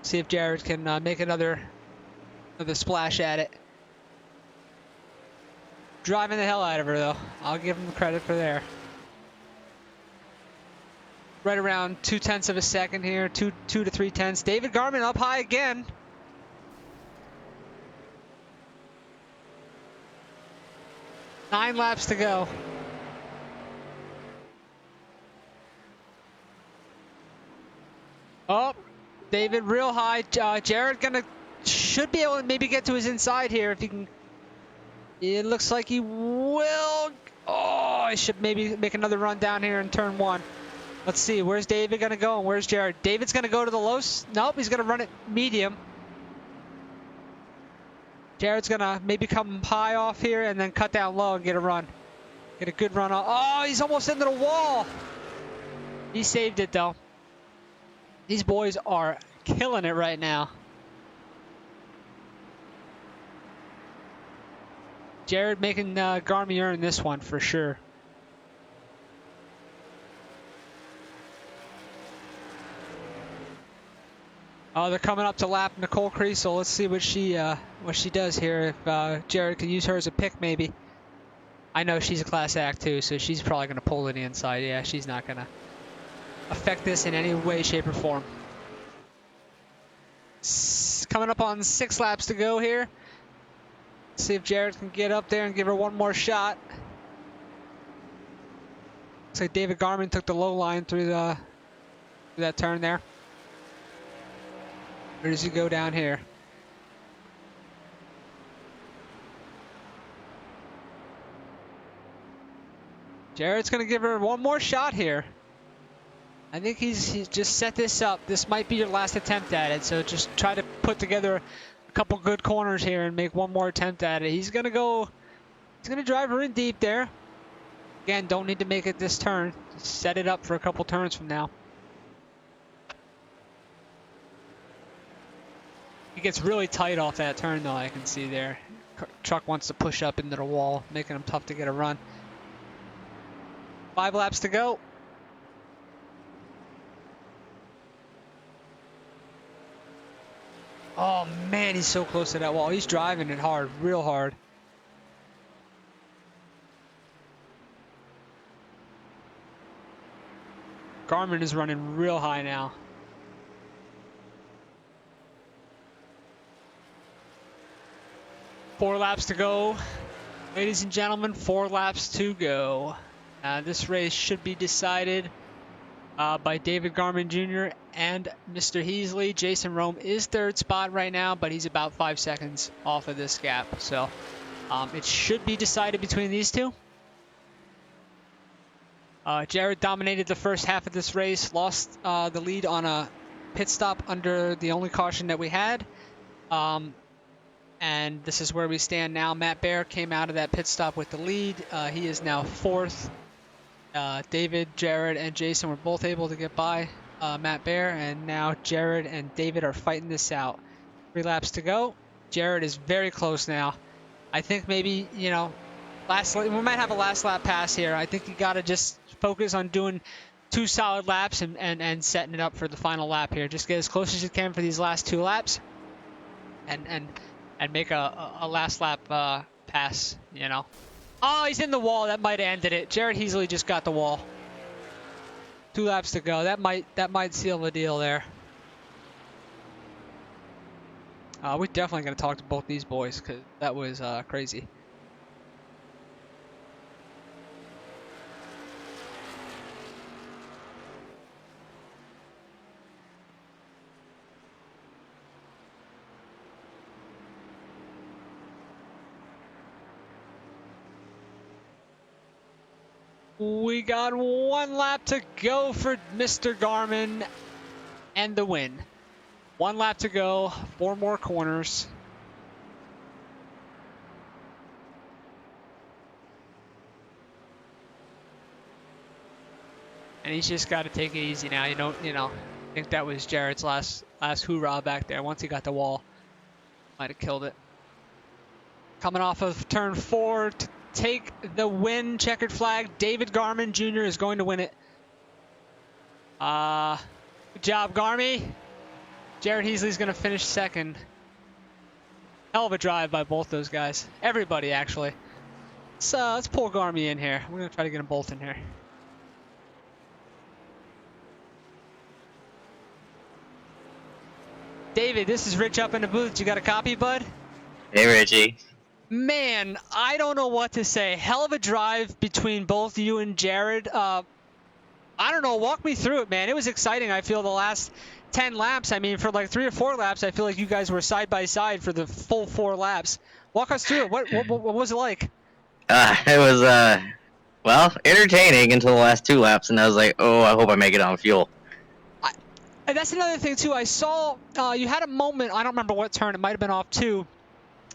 See if Jared can make another splash at it. Driving the hell out of her though. I'll give him credit for there. Right around 0.2 of a second here, 2 to 3 tenths. David Garmin up high again. Nine laps to go. Oh, David real high. Jared should be able to maybe get to his inside here if he can. It looks like he will. Oh, I should maybe make another run down here in turn 1. Let's see, where's David gonna go and where's Jared? David's gonna go to the low. Nope, he's gonna run it medium. Jared's gonna maybe come high off here and then cut down low and get a run. Get a good run off. Oh, he's almost into the wall. He saved it though. These boys are killing it right now. Jared making Garmy earn this one for sure. Oh, they're coming up to lap Nicole Creasel. Let's see what she does here. If Jared can use her as a pick, maybe. I know she's a class act too, so she's probably going to pull to the inside. Yeah, she's not going to affect this in any way, shape, or form. Coming up on 6 laps to go here. Let's see if Jared can get up there and give her one more shot. Looks like David Garmin took the low line through that turn there. Where does he go down here? Jared's going to give her one more shot here. I think he's just set this up. This might be your last attempt at it, so just try to put together a couple good corners here and make one more attempt at it. He's going to drive her in deep there. Again, don't need to make it this turn. Just set it up for a couple turns from now. He gets really tight off that turn though, I can see there. Truck wants to push up into the wall, making him tough to get a run. 5 laps to go. Oh man, he's so close to that wall. He's driving it hard, real hard. Garmin is running real high now. Four laps to go. Ladies and gentlemen, 4 laps to go. This race should be decided by David Garman Jr. and Mr. Heasley. Jason Rome is third spot right now, but he's about 5 seconds off of this gap. So it should be decided between these two. Jared dominated the first half of this race, lost the lead on a pit stop under the only caution that we had. And this is where we stand now. Matt Bear came out of that pit stop with the lead. He is now fourth. David, Jared, and Jason were both able to get by Matt Bear, and now Jared and David are fighting this out. 3 laps to go. Jared is very close now. I think maybe, we might have a last lap pass here. I think you got to just focus on doing 2 solid laps and setting it up for the final lap here. Just get as close as you can for these last 2 laps and make a last lap pass, Oh, he's in the wall. That might have ended it. Jared Heasley just got the wall. 2 laps to go. That might seal the deal there. We're definitely going to talk to both these boys because that was crazy. We got 1 lap to go for Mr. Garman and the win. 1 lap to go, 4 more corners. And he's just got to take it easy now. I think that was Jared's last hoorah back there. Once he got the wall, might have killed it. Coming off of turn 4 to take the win, checkered flag. David Garman Jr. is going to win it. Good job, Garmy. Jared Heasley's going to finish second. Hell of a drive by both those guys. Everybody, actually. Let's pull Garmy in here. We're going to try to get them both in here. David, this is Rich up in the booth. You got a copy, bud? Hey, Richie. Man, I don't know what to say. Hell of a drive between both you and Jared. I don't know. Walk me through it, man. It was exciting. I feel the last 10 laps. I mean, for like 3 or 4 laps, I feel like you guys were side by side for the full 4 laps. Walk us through it. What was it like? It was, entertaining until the last 2 laps, and I was like, oh, I hope I make it on fuel. And that's another thing, too. I saw you had a moment. I don't remember what turn. It might have been off, too.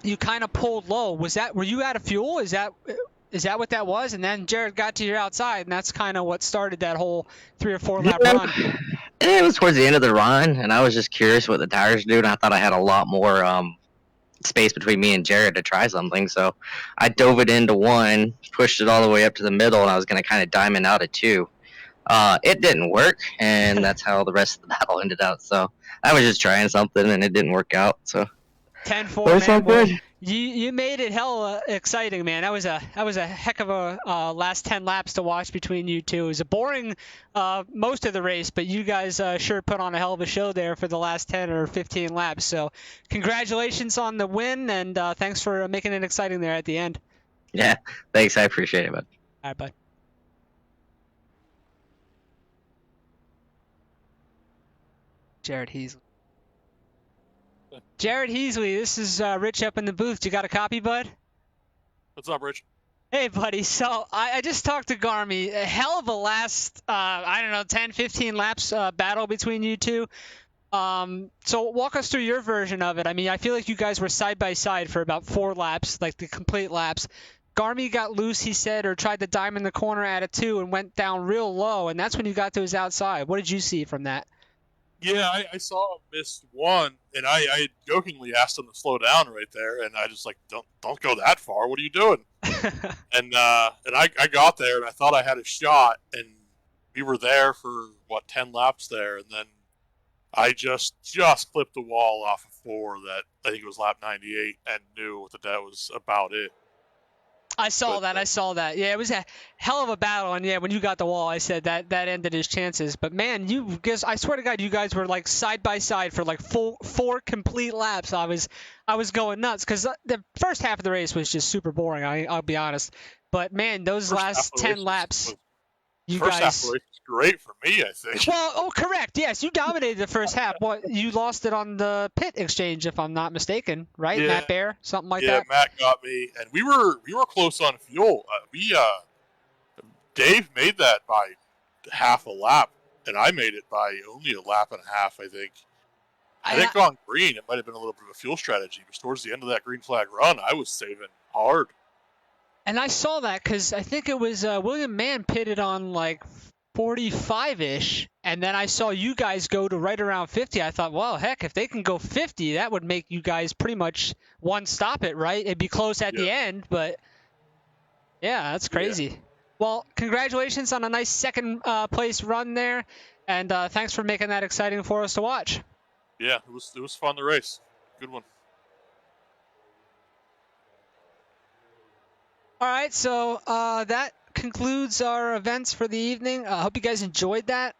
You kind of pulled low. Were you out of fuel? Is that what that was? And then Jared got to your outside, and that's kind of what started that whole 3 or 4 lap run. It was towards the end of the run, and I was just curious what the tires do, and I thought I had a lot more space between me and Jared to try something. So I dove it into 1, pushed it all the way up to the middle, and I was going to kind of diamond out at 2. It didn't work, and that's how the rest of the battle ended out. So I was just trying something, and it didn't work out. So 10-4, man. Well, you made it hell exciting, man. That was a heck of a last 10 laps to watch between you two. It was a boring most of the race, but you guys sure put on a hell of a show there for the last 10 or 15 laps. So congratulations on the win, and thanks for making it exciting there at the end. Yeah, thanks. I appreciate it, bud. All right, bud. Jared Heasley. Jared Heasley, this is Rich up in the booth. You got a copy, bud? What's up, Rich? Hey, buddy. So I just talked to Garmy. A hell of a last, 10, 15 laps battle between you two. So walk us through your version of it. I mean, I feel like you guys were side by side for about 4 laps, like the complete laps. Garmy got loose, he said, or tried to diamond the corner at a 2 and went down real low, and that's when you got to his outside. What did you see from that? Yeah, I saw him miss 1, and I jokingly asked him to slow down right there, and I just like, don't go that far. What are you doing? and I got there, and I thought I had a shot, and we were there for 10 laps there, and then I just clipped the wall off of 4 that I think it was lap 98, and knew that was about it. I saw that. Yeah, it was a hell of a battle, and yeah, when you got the wall, I said that ended his chances. But man, I swear to God, you guys were like side by side for like 4 complete laps. I was going nuts because the first half of the race was just super boring. I'll be honest. But man, those last 10 laps. You First half guys. of the race was great for me, I think. Well, oh, correct. Yes, you dominated the first half. Well, you lost it on the pit exchange, if I'm not mistaken, right? Yeah. Matt Bear, something like Yeah, that. Matt got me, and we were close on fuel. Dave made that by half a lap, and I made it by only a lap and a half, I think. Had it gone green, it might have been a little bit of a fuel strategy, but towards the end of that green flag run, I was saving hard. And I saw that because I think it was William Mann pitted on like 45-ish, and then I saw you guys go to right around 50. I thought, well, heck, if they can go 50, that would make you guys pretty much one stop it, right? It'd be close at the end, but yeah, that's crazy. Yeah. Well, congratulations on a nice second place run there, and thanks for making that exciting for us to watch. Yeah, it was fun to race. Good one. All right, so that concludes our events for the evening. I hope you guys enjoyed that.